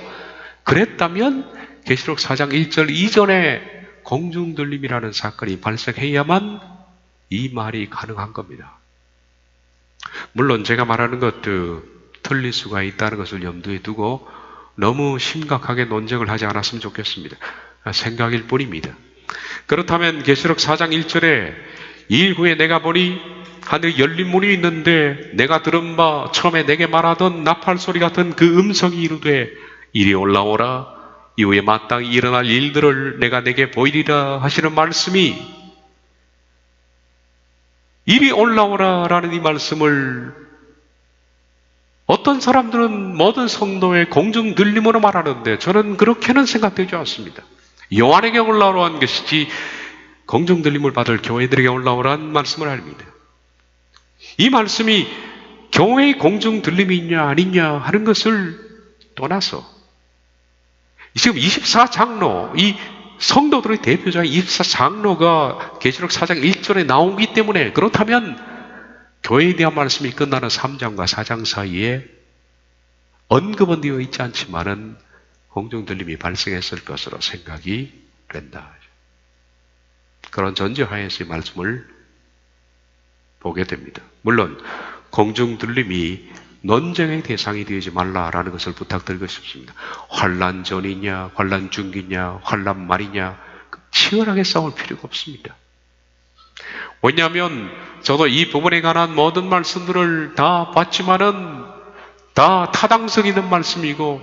Speaker 1: 그랬다면 계시록 4장 1절 이전에 공중들림이라는 사건이 발생해야만 이 말이 가능한 겁니다. 물론 제가 말하는 것도 틀릴 수가 있다는 것을 염두에 두고 너무 심각하게 논쟁을 하지 않았으면 좋겠습니다. 생각일 뿐입니다. 그렇다면 계시록 4장 1절에 2일 후에 내가 보니 하늘에 열린 문이 있는데 내가 들은 바 처음에 내게 말하던 나팔 소리 같은 그 음성이 이르되 이리 올라오라 이후에 마땅히 일어날 일들을 내가 내게 보이리라 하시는 말씀이, 이리 올라오라 라는 이 말씀을 어떤 사람들은 모든 성도의 공중 들림으로 말하는데 저는 그렇게는 생각되지 않습니다. 요한에게 올라오라는 것이지 공중 들림을 받을 교회들에게 올라오라는 말씀을 합니다. 이 말씀이 교회의 공중 들림이 있냐 아니냐 하는 것을 떠나서 지금 24장로, 이 성도들의 대표자인 24장로가 계시록 4장 1절에 나오기 때문에, 그렇다면 교회에 대한 말씀이 끝나는 3장과 4장 사이에 언급은 되어 있지 않지만은 공중 들림이 발생했을 것으로 생각이 된다. 그런 전제하에서 이 말씀을 보게 됩니다. 물론 공중 들림이 논쟁의 대상이 되지 말라라는 것을 부탁드리고 싶습니다. 환난 전이냐, 환난 중기냐, 환난 말이냐 치열하게 싸울 필요가 없습니다. 왜냐하면 저도 이 부분에 관한 모든 말씀들을 다 봤지만은 다 타당성 있는 말씀이고,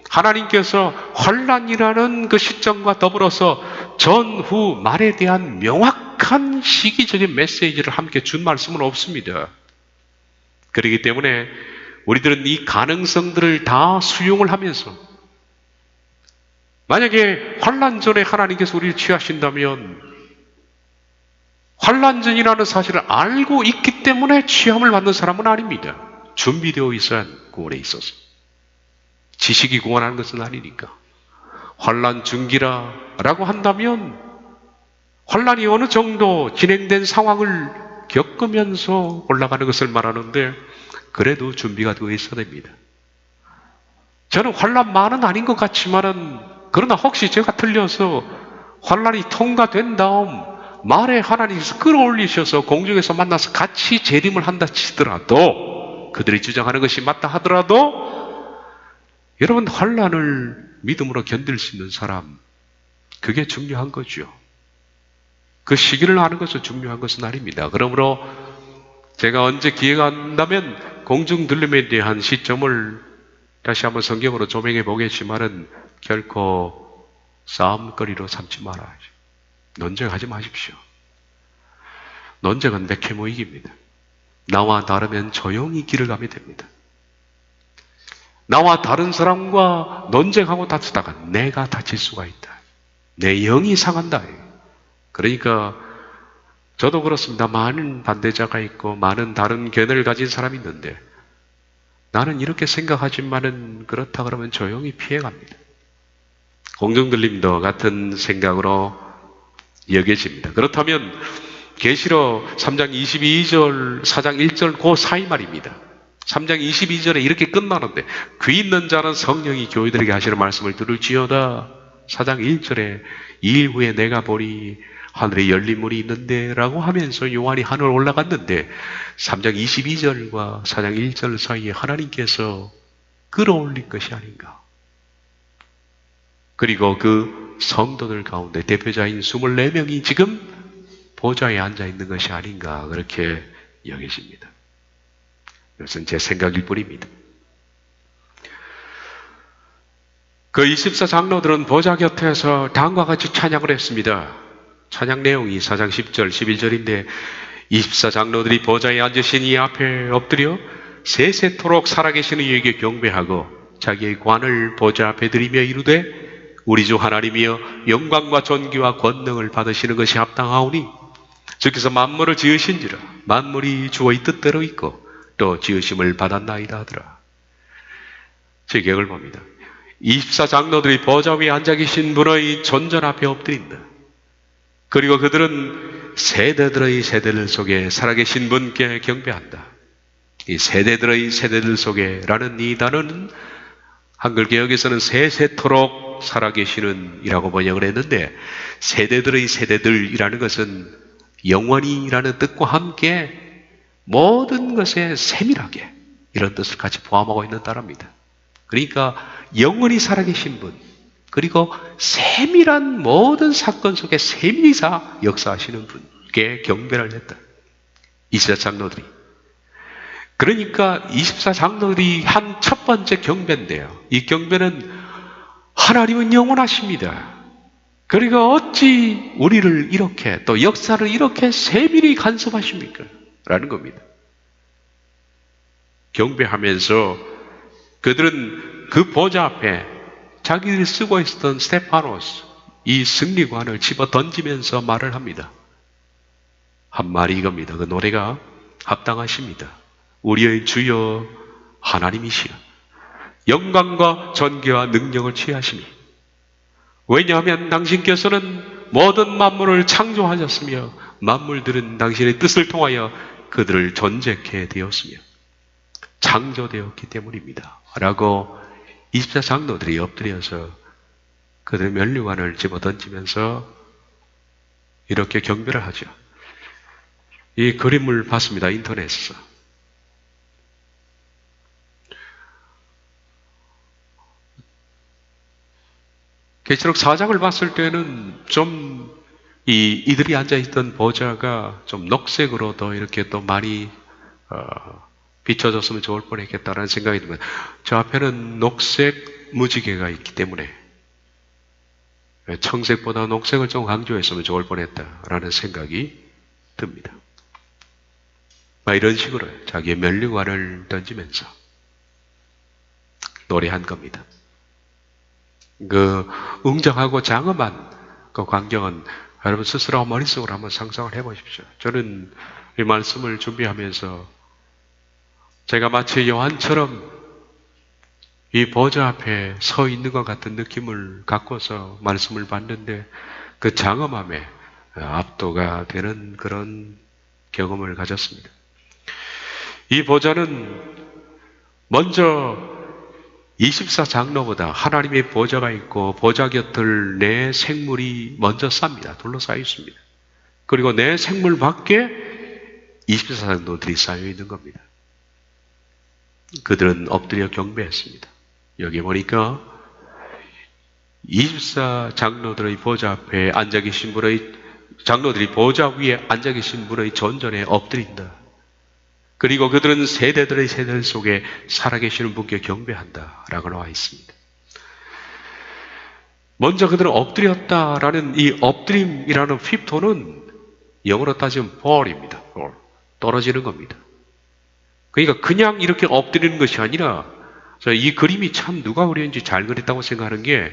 Speaker 1: 하나님께서 환난이라는 그 시점과 더불어서 전후 말에 대한 명확한 시기적인 메시지를 함께 준 말씀은 없습니다. 그렇기 때문에 우리들은 이 가능성들을 다 수용을 하면서, 만약에 환난 전에 하나님께서 우리를 취하신다면 환난 전이라는 사실을 알고 있기 때문에 취함을 받는 사람은 아닙니다. 준비되어 있어야 구원에 있어서. 지식이 구원하는 것은 아니니까. 환난 중기라라고 한다면 환난이 어느 정도 진행된 상황을 겪으면서 올라가는 것을 말하는데, 그래도 준비가 되어 있어야 됩니다. 저는 환난만은 아닌 것 같지만은, 그러나 혹시 제가 틀려서 환난이 통과된 다음 말에 하나님께서 끌어올리셔서 공중에서 만나서 같이 재림을 한다 치더라도, 그들이 주장하는 것이 맞다 하더라도, 여러분 환난을 믿음으로 견딜 수 있는 사람, 그게 중요한 거죠. 그 시기를 아는 것은 중요한 것은 아닙니다. 그러므로 제가 언제 기회가 난다면 공중 들림에 대한 시점을 다시 한번 성경으로 조명해 보겠지만은 결코 싸움거리로 삼지 말아야죠. 논쟁하지 마십시오. 논쟁은 맥해모이기입니다. 나와 다르면 조용히 길을 가면 됩니다. 나와 다른 사람과 논쟁하고 다투다가 내가 다칠 수가 있다. 내 영이 상한다. 그러니까 저도 그렇습니다. 많은 반대자가 있고 많은 다른 견해를 가진 사람이 있는데, 나는 이렇게 생각하지만은 그렇다 그러면 조용히 피해갑니다. 공중들림도 같은 생각으로 여겨집니다. 그렇다면 계시록 3장 22절, 4장 1절 그 사이 말입니다. 3장 22절에 이렇게 끝나는데, 귀 있는 자는 성령이 교회들에게 하시는 말씀을 들을지어다. 4장 1절에 2일 후에 내가 보니 하늘에 열린 문이 있는데 라고 하면서 요한이 하늘 올라갔는데, 3장 22절과 4장 1절 사이에 하나님께서 끌어올린 것이 아닌가. 그리고 그 성도들 가운데 대표자인 24명이 지금 보좌에 앉아 있는 것이 아닌가, 그렇게 여겨집니다. 이것은 제 생각일 뿐입니다. 그 24장로들은 보좌 곁에서 다음과 같이 찬양을 했습니다. 찬양 내용이 4장 10절, 11절인데 24장로들이 보좌에 앉으신 이 앞에 엎드려 세세토록 살아계신 이에게 경배하고 자기의 관을 보좌 앞에 드리며 이르되 우리 주 하나님이여 영광과 존귀와 권능을 받으시는 것이 합당하오니 주께서 만물을 지으신지라 만물이 주의 뜻대로 있고 또 지으심을 받았나이다 하더라. 제 기억을 봅니다. 24장로들이 보좌 위에 앉아 계신 분의 존전 앞에 엎드린다. 그리고 그들은 세대들의 세대들 속에 살아계신 분께 경배한다. 이 세대들의 세대들 속에 라는 이 단어는 한글 개역에서는 세세토록 살아계시는 이라고 번역을 했는데, 세대들의 세대들이라는 것은 영원히라는 뜻과 함께 모든 것에 세밀하게 이런 뜻을 같이 포함하고 있는 단어입니다. 그러니까 영원히 살아계신 분, 그리고 세밀한 모든 사건 속에 세밀히 역사하시는 분께 경배를 했다. 24장로들이. 그러니까 24장로들이 한 첫 번째 경배인데요. 이 경배는 하나님은 영원하십니다. 그리고 어찌 우리를 이렇게 또 역사를 이렇게 세밀히 간섭하십니까? 라는 겁니다. 경배하면서 그들은 그 보좌 앞에 자기들이 쓰고 있었던 스테파노스 이 승리관을 집어 던지면서 말을 합니다. 한 말이 이겁니다. 그 노래가 합당하십니다. 우리의 주여 하나님이시여 영광과 존귀와 능력을 취하시니 왜냐하면 당신께서는 모든 만물을 창조하셨으며 만물들은 당신의 뜻을 통하여 그들을 존재케 되었으며 창조되었기 때문입니다. 라고 24장로들이 엎드려서 그들의 면류관을 집어 던지면서 이렇게 경배를 하죠. 이 그림을 봤습니다. 인터넷에서. 계시록 4장을 봤을 때는 좀 이들이 앉아있던 보좌가 좀 녹색으로 더 이렇게 또 많이 비춰졌으면 좋을 뻔했겠다라는 생각이 듭니다. 저 앞에는 녹색 무지개가 있기 때문에 청색보다 녹색을 좀 강조했으면 좋을 뻔했다라는 생각이 듭니다. 이런 식으로 자기의 면류관을 던지면서 노래한 겁니다. 그 웅장하고 장엄한 그 광경은 여러분 스스로 머릿속으로 한번 상상을 해보십시오. 저는 이 말씀을 준비하면서 제가 마치 요한처럼 이 보좌 앞에 서 있는 것 같은 느낌을 갖고서 말씀을 봤는데 그 장엄함에 압도가 되는 그런 경험을 가졌습니다. 이 보좌는 먼저 24장로보다 하나님의 보좌가 있고 보좌 곁을 내 생물이 먼저 쌉니다. 둘러싸여 있습니다. 그리고 내 생물 밖에 24장로들이 쌓여 있는 겁니다. 그들은 엎드려 경배했습니다. 여기 보니까 24장로들의 보좌 앞에 앉아 계신 분의 장로들이 보좌 위에 앉아 계신 분의 존전에 엎드린다. 그리고 그들은 세대들의 세대 속에 살아계시는 분께 경배한다 라고 나와 있습니다. 먼저 그들은 엎드렸다라는 이 엎드림이라는 핍토는 영어로 따지면 fall입니다. fall. 떨어지는 겁니다. 그러니까 그냥 이렇게 엎드리는 것이 아니라 이 그림이 참 누가 그렸는지 잘 그렸다고 생각하는 게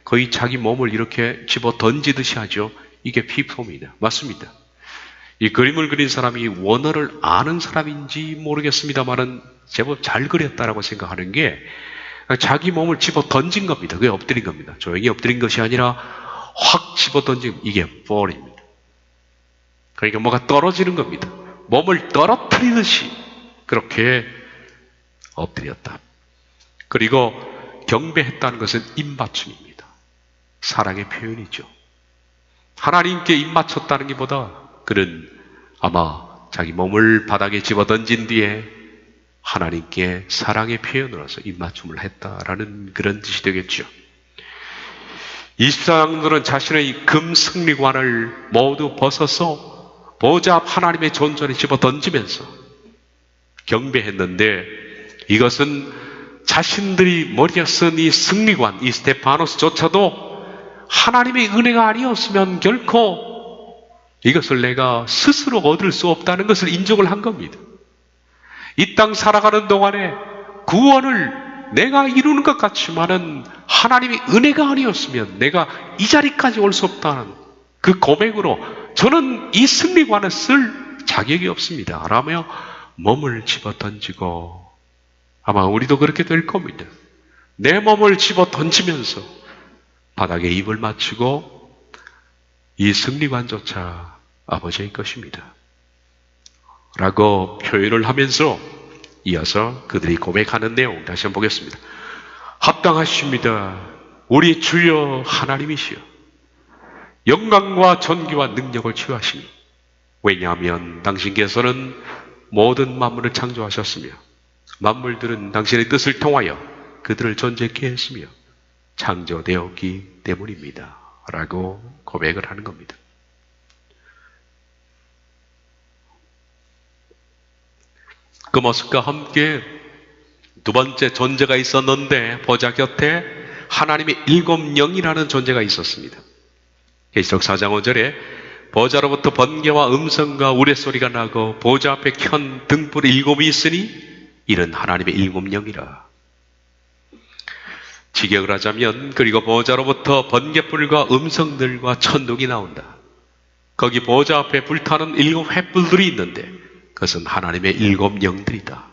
Speaker 1: 거의 자기 몸을 이렇게 집어 던지듯이 하죠. 이게 핍토입니다. 맞습니다. 이 그림을 그린 사람이 원어를 아는 사람인지 모르겠습니다만은 제법 잘 그렸다라고 생각하는 게 자기 몸을 집어 던진 겁니다. 그게 엎드린 겁니다. 조용히 엎드린 것이 아니라 확 집어 던진 이게 fall입니다. 그러니까 뭐가 떨어지는 겁니다. 몸을 떨어뜨리듯이 그렇게 엎드렸다. 그리고 경배했다는 것은 입맞춤입니다. 사랑의 표현이죠. 하나님께 입맞췄다는 것보다 그는 아마 자기 몸을 바닥에 집어던진 뒤에 하나님께 사랑의 표현으로서 입맞춤을 했다라는 그런 뜻이 되겠죠. 24장로들은 자신의 금 승리관을 모두 벗어서 보좌 앞 하나님의 존전에 집어던지면서 경배했는데 이것은 자신들이 머리에 쓴 이 승리관, 이 스테파노스조차도 하나님의 은혜가 아니었으면 결코 이것을 내가 스스로 얻을 수 없다는 것을 인정을 한 겁니다. 이 땅 살아가는 동안에 구원을 내가 이루는 것 같지만은 하나님의 은혜가 아니었으면 내가 이 자리까지 올 수 없다는 그 고백으로 저는 이 승리관을 쓸 자격이 없습니다. 라며 몸을 집어 던지고 아마 우리도 그렇게 될 겁니다. 내 몸을 집어 던지면서 바닥에 입을 맞추고 이 승리관조차 아버지의 것입니다. 라고 표현을 하면서 이어서 그들이 고백하는 내용 다시 한번 보겠습니다. 합당하십니다. 우리 주여 하나님이시여 영광과 존귀와 능력을 취하시니 왜냐하면 당신께서는 모든 만물을 창조하셨으며 만물들은 당신의 뜻을 통하여 그들을 존재케 했으며 창조되었기 때문입니다. 라고 고백을 하는 겁니다. 그 모습과 함께 두 번째 존재가 있었는데 보좌 곁에 하나님의 일곱 영이라는 존재가 있었습니다. 계시록 4장 5절에 보좌로부터 번개와 음성과 우레소리가 나고 보좌 앞에 켠 등불이 일곱이 있으니 이는 하나님의 일곱 영이라. 직역을 하자면 그리고 보좌로부터 번개불과 음성들과 천둥이 나온다. 거기 보좌 앞에 불타는 일곱 횃불들이 있는데 그것은 하나님의 일곱 영들이다.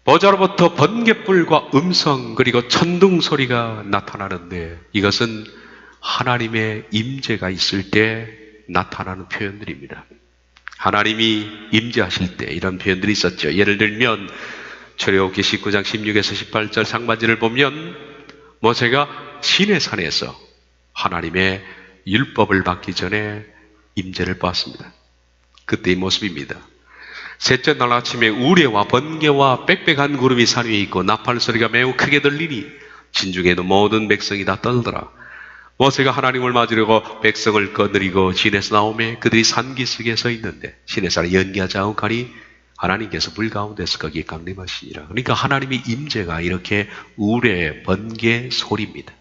Speaker 1: 보좌로부터 번개불과 음성 그리고 천둥 소리가 나타나는데 이것은 하나님의 임재가 있을 때 나타나는 표현들입니다. 하나님이 임재하실 때 이런 표현들이 있었죠. 예를 들면 출애굽기 19장 16에서 18절 상반절을 보면 모세가 시내산에서 하나님의 율법을 받기 전에 임재를 보았습니다. 그때의 모습입니다. 셋째 날 아침에 우레와 번개와 빽빽한 구름이 산 위에 있고 나팔 소리가 매우 크게 들리니 진중에도 모든 백성이 다 떨더라. 모세가 하나님을 맞으려고 백성을 거느리고 진에서 나오매 그들이 산기슭에 서 있는데 시내산에 연기가 자욱하니 하나님께서 불 가운데서 거기에 강림하시니라. 그러니까 하나님의 임재가 이렇게 우레, 번개, 소리입니다.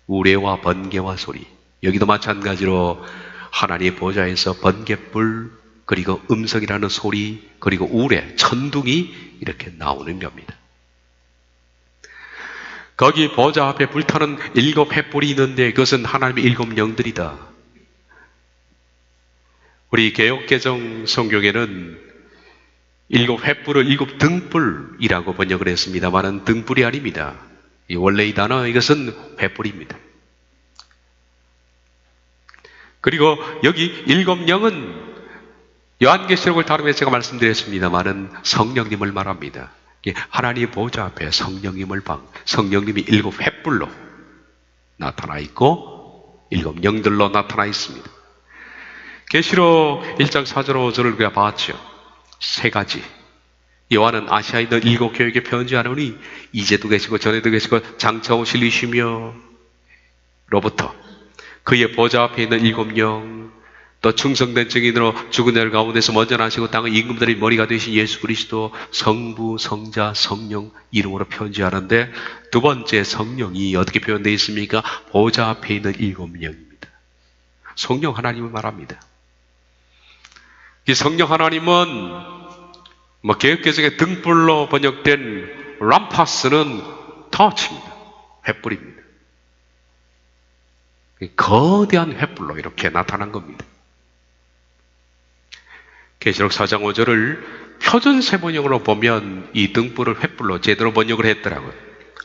Speaker 1: 우레와 번개와 소리. 여기도 마찬가지로 하나님의 보좌에서 번개불 그리고 음성이라는 소리 그리고 우레, 천둥이 이렇게 나오는 겁니다. 거기 보좌 앞에 불타는 일곱 횃불이 있는데 그것은 하나님의 일곱 영들이다. 우리 개역개정 성경에는 일곱 횃불을 일곱 등불이라고 번역을 했습니다만은 등불이 아닙니다. 원래 이 단어 이것은 횃불입니다. 그리고 여기 일곱 영은 요한계시록을 다루면서 제가 말씀드렸습니다만은 성령님을 말합니다. 하나님의 보좌 앞에 성령님이 일곱 횃불로 나타나 있고 일곱 영들로 나타나 있습니다. 계시록 1장 4절 5절을 우리가 봤죠. 세 가지. 요한은 아시아에 있는 일곱 교회에게 편지하노니 이제도 계시고 전에도 계시고 장차 오실 이시며 로부터 그의 보좌 앞에 있는 일곱 영 또 충성된 증인으로 죽은 자들 가운데서 먼저 나시고 땅의 임금들의 머리가 되신 예수 그리스도 성부, 성자, 성령 이름으로 편지하는데 두 번째 성령이 어떻게 표현되어 있습니까? 보좌 앞에 있는 일곱 영입니다. 성령 하나님을 말합니다. 이 성령 하나님은 개역개정의 등불로 번역된 람파스는 터치입니다. 횃불입니다. 거대한 횃불로 이렇게 나타난 겁니다. 계시록 4장 5절을 표준세 번역으로 보면 이 등불을 횃불로 제대로 번역을 했더라고요.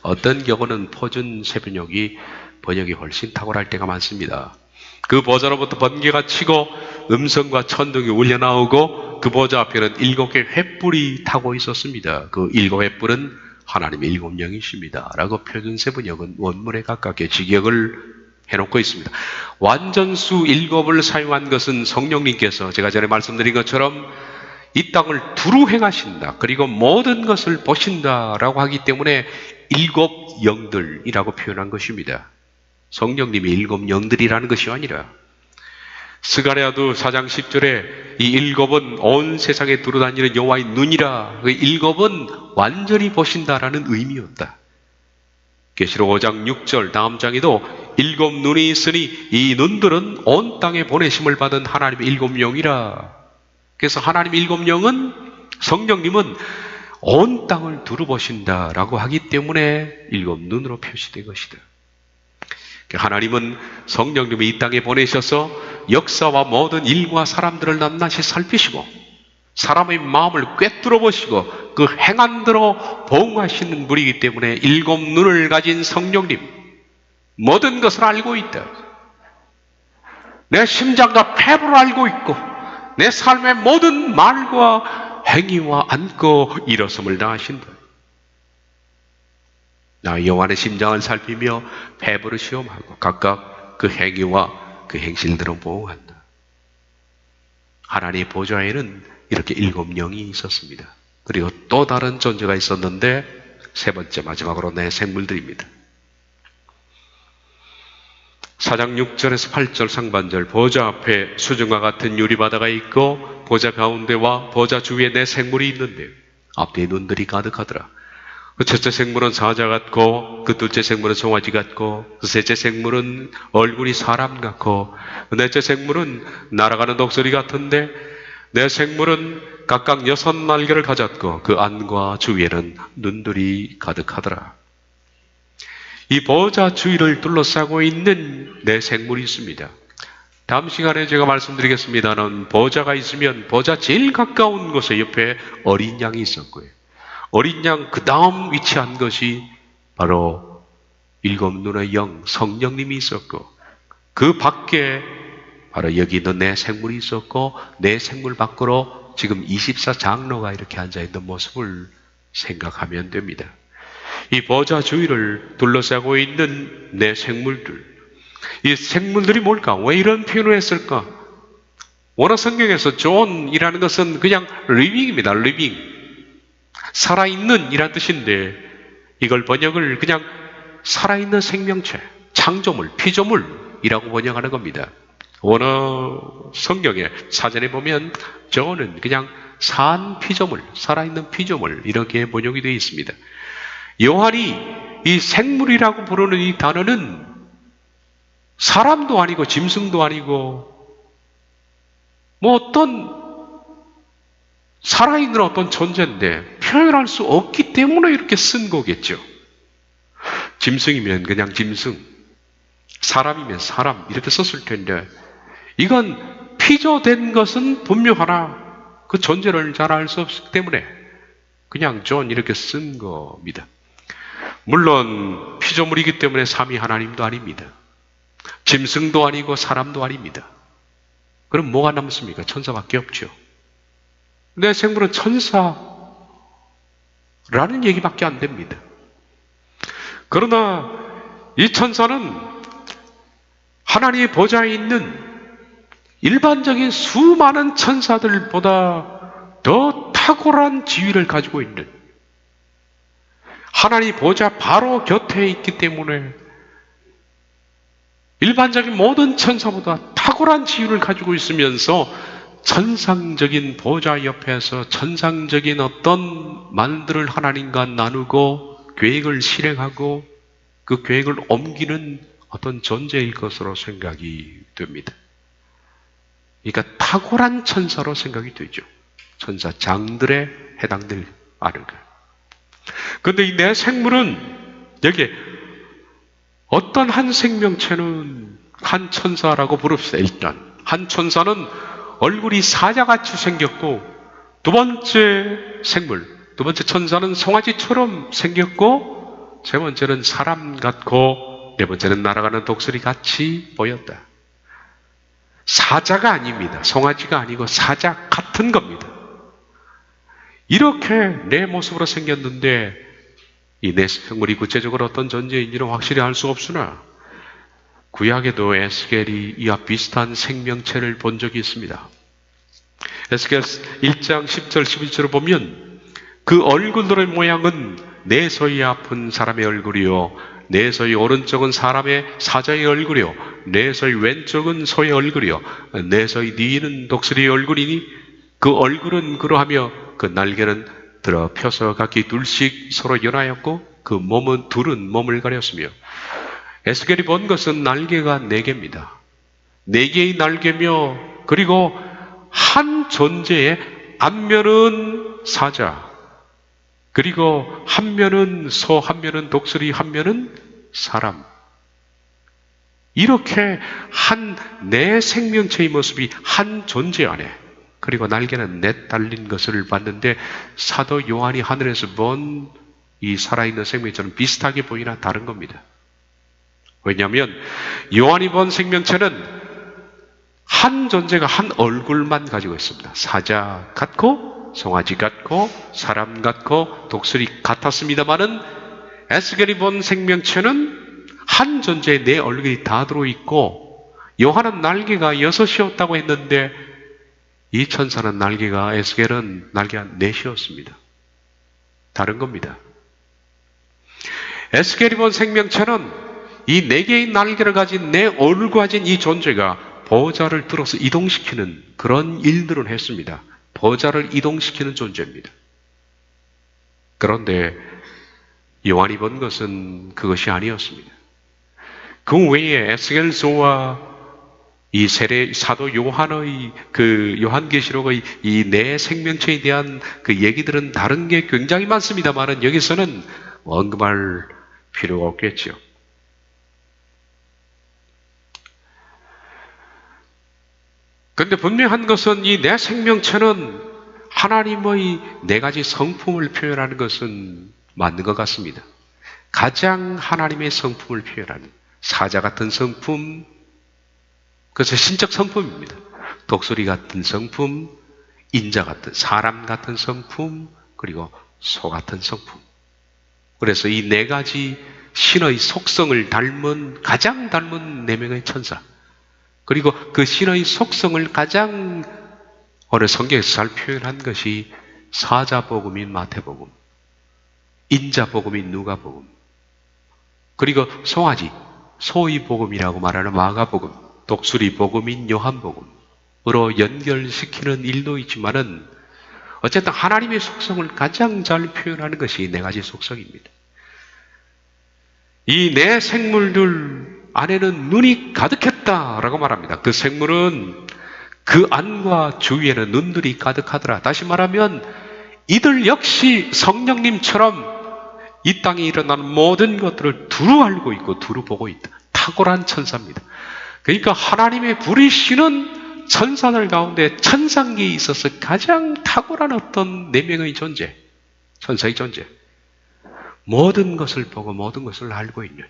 Speaker 1: 어떤 경우는 표준세 번역이 훨씬 탁월할 때가 많습니다. 그 보좌로부터 번개가 치고 음성과 천둥이 울려나오고 그 보좌 앞에는 일곱 개의 횃불이 타고 있었습니다. 그 일곱 횃불은 하나님의 일곱 영이십니다. 라고 표준세 번역은 원문에 가깝게 직역을 해놓고 있습니다. 완전수 일곱을 사용한 것은 성령님께서 제가 전에 말씀드린 것처럼 이 땅을 두루 행하신다. 그리고 모든 것을 보신다라고 하기 때문에 일곱 영들이라고 표현한 것입니다. 성령님이 일곱 영들이라는 것이 아니라 스가랴도 4장 10절에 이 일곱은 온 세상에 두루다니는 여호와의 눈이라. 그 일곱은 완전히 보신다라는 의미였다. 계시록 5장 6절 다음 장에도 일곱 눈이 있으니 이 눈들은 온 땅에 보내심을 받은 하나님의 일곱 영이라. 그래서 하나님의 일곱 영은 성령님은 온 땅을 두루 보신다라고 하기 때문에 일곱 눈으로 표시된 것이다. 하나님은 성령님이 이 땅에 보내셔서 역사와 모든 일과 사람들을 낱낱이 살피시고 사람의 마음을 꿰뚫어 보시고 그 행한대로 보응하시는 분이기 때문에 일곱 눈을 가진 성령님 모든 것을 알고 있다. 내 심장과 폐부를 알고 있고 내 삶의 모든 말과 행위와 안고 일어섬을 다하신다. 나 여호와의 심장을 살피며 폐부를 시험하고 각각 그 행위와 그 행실들은 보응한다. 하나님의 보좌에는 이렇게 일곱 영이 있었습니다. 그리고 또 다른 존재가 있었는데 세 번째 마지막으로 내 생물들입니다. 4장 6절에서 8절 상반절, 보좌 앞에 수정과 같은 유리바다가 있고 보좌 가운데와 보좌 주위에 내 생물이 있는데 앞뒤에 눈들이 가득하더라. 그 첫째 생물은 사자 같고 그 둘째 생물은 송아지 같고 그 셋째 생물은 얼굴이 사람 같고 그 넷째 생물은 날아가는 독수리 같은데 내 생물은 각각 6날개를 가졌고 그 안과 주위에는 눈들이 가득하더라. 이 보좌 주위를 둘러싸고 있는 내 생물이 있습니다. 다음 시간에 제가 말씀드리겠습니다는 보좌가 있으면 보좌 제일 가까운 곳에 옆에 어린 양이 있었고요. 어린 양 그 다음 위치한 것이 바로 일곱 눈의 영 성령님이 있었고 그 밖에 바로 여기 있는 내 생물이 있었고 내 생물 밖으로 지금 24장로가 이렇게 앉아있는 모습을 생각하면 됩니다. 이 보좌 주위를 둘러싸고 있는 내 생물들, 이 생물들이 뭘까? 왜 이런 표현을 했을까? 원어 성경에서 존이라는 것은 그냥 리빙입니다. 리빙, 살아있는 이란 뜻인데 이걸 번역을 그냥 살아있는 생명체, 창조물, 피조물이라고 번역하는 겁니다. 원어 성경에 사전에 보면 존은 그냥 산 피조물, 살아있는 피조물 이렇게 번역이 되어 있습니다. 요한이 이 생물이라고 부르는 이 단어는 사람도 아니고 짐승도 아니고 뭐 어떤 살아있는 어떤 존재인데 표현할 수 없기 때문에 이렇게 쓴 거겠죠. 짐승이면 그냥 짐승, 사람이면 사람 이렇게 썼을 텐데 이건 피조된 것은 분명하나 그 존재를 잘 알 수 없기 때문에 그냥 존 이렇게 쓴 겁니다. 물론 피조물이기 때문에 삼위 하나님도 아닙니다. 짐승도 아니고 사람도 아닙니다. 그럼 뭐가 남습니까? 천사밖에 없죠. 내 생물은 천사라는 얘기밖에 안 됩니다. 그러나 이 천사는 하나님의 보좌에 있는 일반적인 수많은 천사들보다 더 탁월한 지위를 가지고 있는 하나님 보좌 바로 곁에 있기 때문에 일반적인 모든 천사보다 탁월한 지위를 가지고 있으면서 천상적인 보좌 옆에서 천상적인 어떤 만들을 하나님과 나누고 계획을 실행하고 그 계획을 옮기는 어떤 존재일 것으로 생각이 됩니다. 그러니까 탁월한 천사로 생각이 되죠. 천사장들에 해당될 아는 거예요. 그런데 이 내 생물은 여기에 어떤 한 생명체는 한 천사라고 부릅시다. 일단 한 천사는 얼굴이 사자같이 생겼고 두 번째 생물, 두 번째 천사는 송아지처럼 생겼고 세 번째는 사람 같고 네 번째는 날아가는 독수리 같이 보였다. 사자가 아닙니다. 송아지가 아니고 사자 같은 겁니다. 이렇게 내 모습으로 생겼는데 이 내 생물이 구체적으로 어떤 존재인지는 확실히 알 수 없으나 구약에도 에스겔이 이와 비슷한 생명체를 본 적이 있습니다. 에스겔 1장 10절 11절을 보면 그 얼굴들의 모양은 내서히 아픈 사람의 얼굴이요 내서히 오른쪽은 사자의 얼굴이요 내서히 왼쪽은 소의 얼굴이요 내서히 뒤는 독수리의 얼굴이니 그 얼굴은 그러하며 그 날개는 들어 펴서 각기 둘씩 서로 연하였고 그 몸은 둘은 몸을 가렸으며 에스겔이 본 것은 날개가 4개입니다. 4개의 날개며 그리고 한 존재의 앞면은 사자 그리고 한 면은 소, 한 면은 독수리, 한 면은 사람 이렇게 내 생명체의 모습이 한 존재 안에 그리고 날개는 4 달린 것을 봤는데 사도 요한이 하늘에서 본 이 살아있는 생명체는 비슷하게 보이나 다른 겁니다. 왜냐하면 요한이 본 생명체는 한 존재가 한 얼굴만 가지고 있습니다. 사자 같고 송아지 같고 사람 같고 독수리 같았습니다마는 에스겔이 본 생명체는 한 존재에 4 얼굴이 다 들어있고 요한은 날개가 6이었다고 했는데 이 천사는 에스겔은 날개가 4이었습니다. 다른 겁니다. 에스겔이 본 생명체는 이 네 개의 날개를 가진 내 얼굴 가진 이 존재가 보좌를 들어서 이동시키는 그런 일들을 했습니다. 보좌를 이동시키는 존재입니다. 그런데 요한이 본 것은 그것이 아니었습니다. 그 외에 에스겔서와 이 세례 사도 요한의 그 요한계시록의 이 네 생명체에 대한 그 얘기들은 다른 게 굉장히 많습니다만은 여기서는 언급할 필요가 없겠죠. 그런데 분명한 것은 이 네 생명체는 하나님의 네 가지 성품을 표현하는 것은 맞는 것 같습니다. 가장 하나님의 성품을 표현하는 사자 같은 성품, 그것은 신적 성품입니다. 독수리 같은 성품, 인자 같은, 사람 같은 성품, 그리고 소 같은 성품. 그래서 이 네 가지 신의 속성을 가장 닮은 네 명의 천사. 그리고 그 신의 속성을 가장 오늘 성경에서 잘 표현한 것이 사자복음인 마태복음, 인자복음인 누가복음, 그리고 송아지, 소의 복음이라고 말하는 마가복음, 독수리 복음인 요한복음으로 연결시키는 일도 있지만은 어쨌든 하나님의 속성을 가장 잘 표현하는 것이 네 가지 속성입니다. 이 네 생물들 안에는 눈이 가득했다라고 말합니다. 그 생물은 그 안과 주위에는 눈들이 가득하더라. 다시 말하면 이들 역시 성령님처럼 이 땅에 일어나는 모든 것들을 두루 알고 있고 두루 보고 있다. 탁월한 천사입니다. 그러니까 하나님의 부리시는 천사들 가운데 천상계에 있어서 가장 탁월한 어떤 네 명의 존재, 천사의 존재. 모든 것을 보고 모든 것을 알고 있는,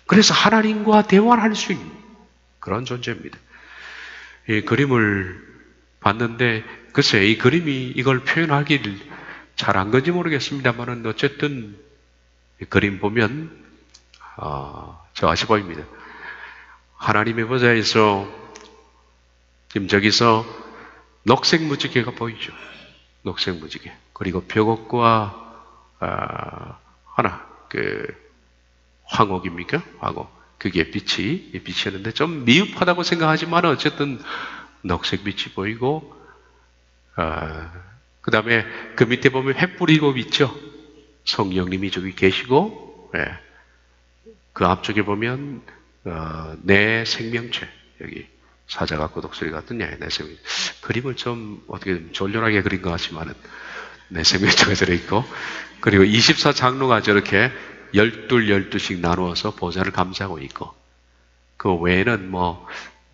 Speaker 1: 그래서 하나님과 대화를 할 수 있는 그런 존재입니다. 이 그림을 봤는데 글쎄 이 그림이 이걸 표현하기를 잘한 건지 모르겠습니다만 어쨌든 이 그림 보면 저 아시 보입니다. 하나님의 보좌에서 지금 저기서 녹색 무지개가 보이죠. 녹색 무지개. 그리고 벽옥과 하나 황옥입니까? 황옥. 그게 빛이었는데 좀 미흡하다고 생각하지만 어쨌든 녹색 빛이 보이고, 그 다음에 그 밑에 보면 횃불이 곱 있죠? 성령님이 저기 계시고, 그 앞쪽에 보면, 내 생명체, 여기 사자 같고 독수리 같은 내 생명체. 그림을 좀 어떻게 졸렬하게 그린 것 같지만은, 내 생명체가 들어있고, 그리고 24장로가 저렇게 12씩 나누어서 보좌를 감싸고 있고, 그 외에는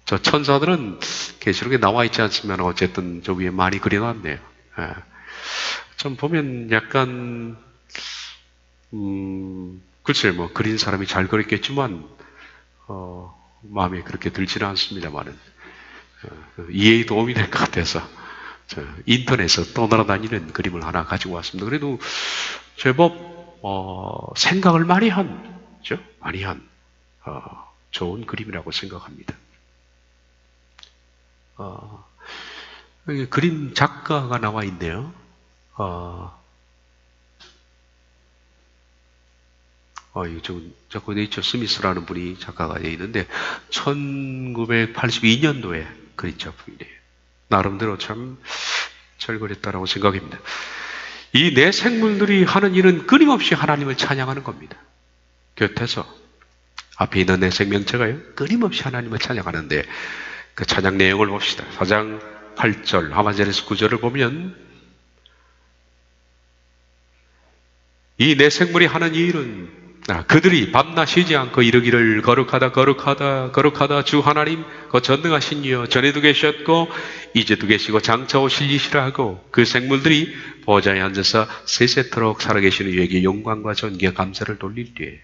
Speaker 1: 저 천사들은 계시록에 나와 있지 않지만 어쨌든 저 위에 많이 그려놨네요. 좀 보면 약간, 글쎄 그린 사람이 잘 그렸겠지만, 마음에 그렇게 들지는 않습니다만은, 이해에 도움이 될 것 같아서, 인터넷에서 떠돌아다니는 그림을 하나 가지고 왔습니다. 그래도 제법 생각을 많이 한 좋은 그림이라고 생각합니다. 여기 그림 작가가 나와 있네요. 이거 자꾸 네이처 스미스라는 분이 작가가 되어 있는데 1982년도에 그린 작품이네요. 나름대로 참 잘 그렸다라고 생각합니다. 이 네 생물들이 하는 일은 끊임없이 하나님을 찬양하는 겁니다. 곁에서 앞에 있는 네 생명체가요 끊임없이 하나님을 찬양하는데 그 찬양 내용을 봅시다. 4장 8절 하반절에서 9절을 보면 이 네 생물이 하는 이 일은 그들이 밤낮 쉬지 않고 이르기를 거룩하다 거룩하다 거룩하다 주 하나님 그 전능하신 이여 전에도 계셨고 이제도 계시고 장차 오실 이시라 하고 그 생물들이 보좌에 앉아서 세세토록 살아계시는 이에게 영광과 존귀와 감사를 돌릴 때에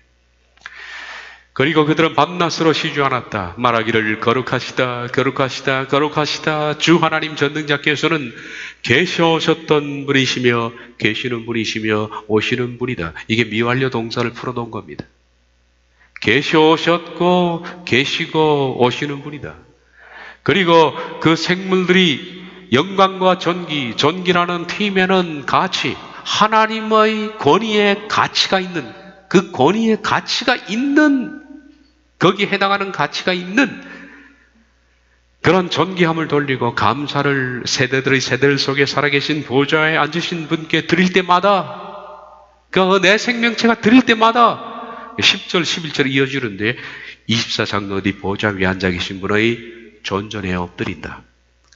Speaker 1: 그리고 그들은 밤낮으로 쉬지 않았다. 말하기를 거룩하시다 거룩하시다 거룩하시다 주 하나님 전능자께서는 계셔오셨던 분이시며 계시는 분이시며 오시는 분이다. 이게 미완료 동사를 풀어놓은 겁니다. 계셔오셨고 계시고 오시는 분이다. 그리고 그 생물들이 영광과 존귀라는 팀에는 가치, 하나님의 권위에 가치가 있는 그 권위의 가치가 있는, 거기에 해당하는 가치가 있는 그런 존귀함을 돌리고 감사를 세대들의 세대들 속에 살아계신 보좌에 앉으신 분께 드릴 때마다, 그 내 생명체가 드릴 때마다 10절, 11절 이어지는데 24장로들이 보좌 위에 앉아 계신 분의 존전에 엎드린다.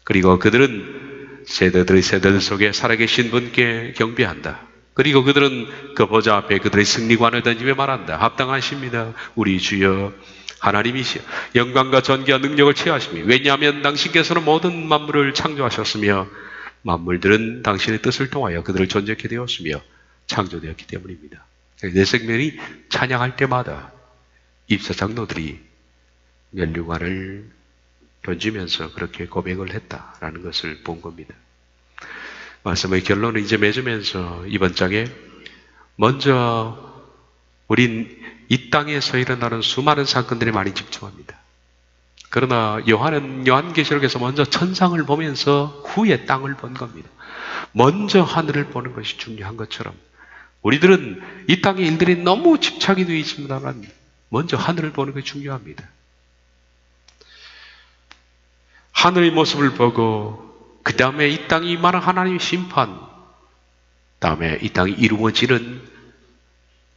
Speaker 1: 그리고 그들은 세대들의 세대들 속에 살아계신 분께 경배한다. 그리고 그들은 그 보좌 앞에 그들의 승리관을 던지며 말한다. 합당하십니다. 우리 주여 하나님이시여 영광과 전기와 능력을 취하시며, 왜냐하면 당신께서는 모든 만물을 창조하셨으며 만물들은 당신의 뜻을 통하여 그들을 존재케 되었으며 창조되었기 때문입니다. 내 생명이 찬양할 때마다 입사장로들이 면류관을 던지면서 그렇게 고백을 했다라는 것을 본 겁니다. 말씀의 결론을 이제 맺으면서 이번 장에 먼저 우린 이 땅에서 일어나는 수많은 사건들에 많이 집중합니다. 그러나 요한은 요한계시록에서 먼저 천상을 보면서 후에 땅을 본 겁니다. 먼저 하늘을 보는 것이 중요한 것처럼 우리들은 이 땅의 일들이 너무 집착이 되어 있습니다만 먼저 하늘을 보는 것이 중요합니다. 하늘의 모습을 보고 그 다음에 이 땅이 임하는 하나님의 심판, 다음에 이 땅이 이루어지는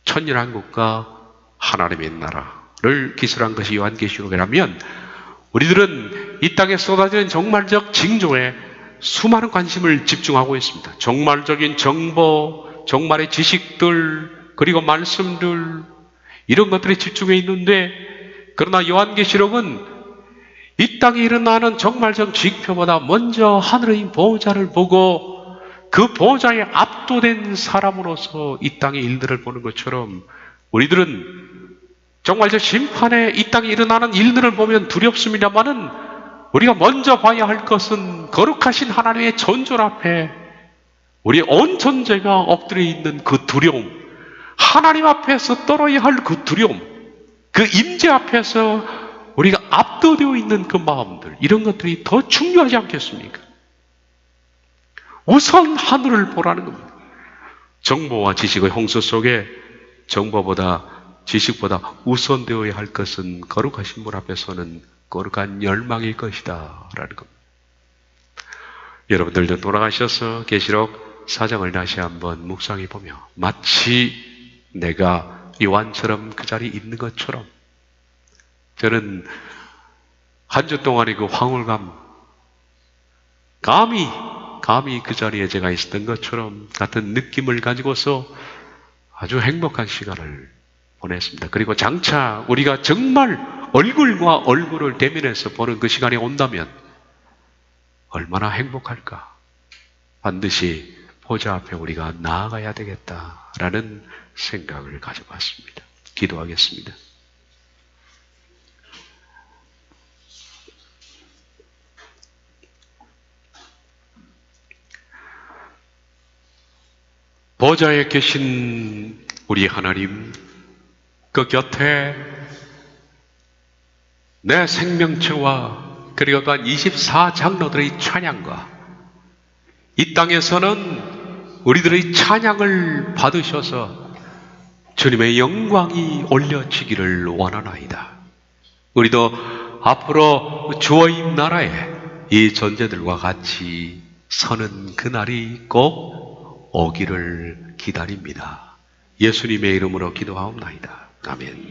Speaker 1: 천년왕국과 하나님의 나라를 기술한 것이 요한계시록이라면, 우리들은 이 땅에 쏟아지는 종말적 징조에 수많은 관심을 집중하고 있습니다. 종말적인 정보, 종말의 지식들, 그리고 말씀들, 이런 것들에 집중해 있는데, 그러나 요한계시록은 이 땅에 일어나는 종말적 징표보다 먼저 하늘의 보호자를 보고 그 보호자에 압도된 사람으로서 이 땅의 일들을 보는 것처럼, 우리들은 종말적 심판에 이 땅에 일어나는 일들을 보면 두렵습니다만은 우리가 먼저 봐야 할 것은 거룩하신 하나님의 존존 앞에 우리의 온 존재가 엎드려 있는 그 두려움, 하나님 앞에서 떨어야 할 그 두려움, 그 임재 앞에서 우리가 압도되어 있는 그 마음들, 이런 것들이 더 중요하지 않겠습니까? 우선 하늘을 보라는 겁니다. 정보와 지식의 홍수 속에 정보보다 지식보다 우선되어야 할 것은 거룩하신 분 앞에서는 거룩한 열망일 것이다 라는 겁니다. 여러분들도 돌아가셔서 계시록 4장을 다시 한번 묵상해 보며 마치 내가 요한처럼 그 자리에 있는 것처럼, 저는 한 주 동안의 그 황홀감, 감히 그 자리에 제가 있었던 것처럼 같은 느낌을 가지고서 아주 행복한 시간을 보냈습니다. 그리고 장차 우리가 정말 얼굴과 얼굴을 대면해서 보는 그 시간이 온다면 얼마나 행복할까. 반드시 보좌 앞에 우리가 나아가야 되겠다라는 생각을 가져봤습니다. 기도하겠습니다. 보좌에 계신 우리 하나님, 그 곁에 내 생명체와 그리고 또한 24장로들의 찬양과 이 땅에서는 우리들의 찬양을 받으셔서 주님의 영광이 올려지기를 원하나이다. 우리도 앞으로 주의 나라에 이 존재들과 같이 서는 그날이 꼭 오기를 기다립니다. 예수님의 이름으로 기도하옵나이다. 아멘.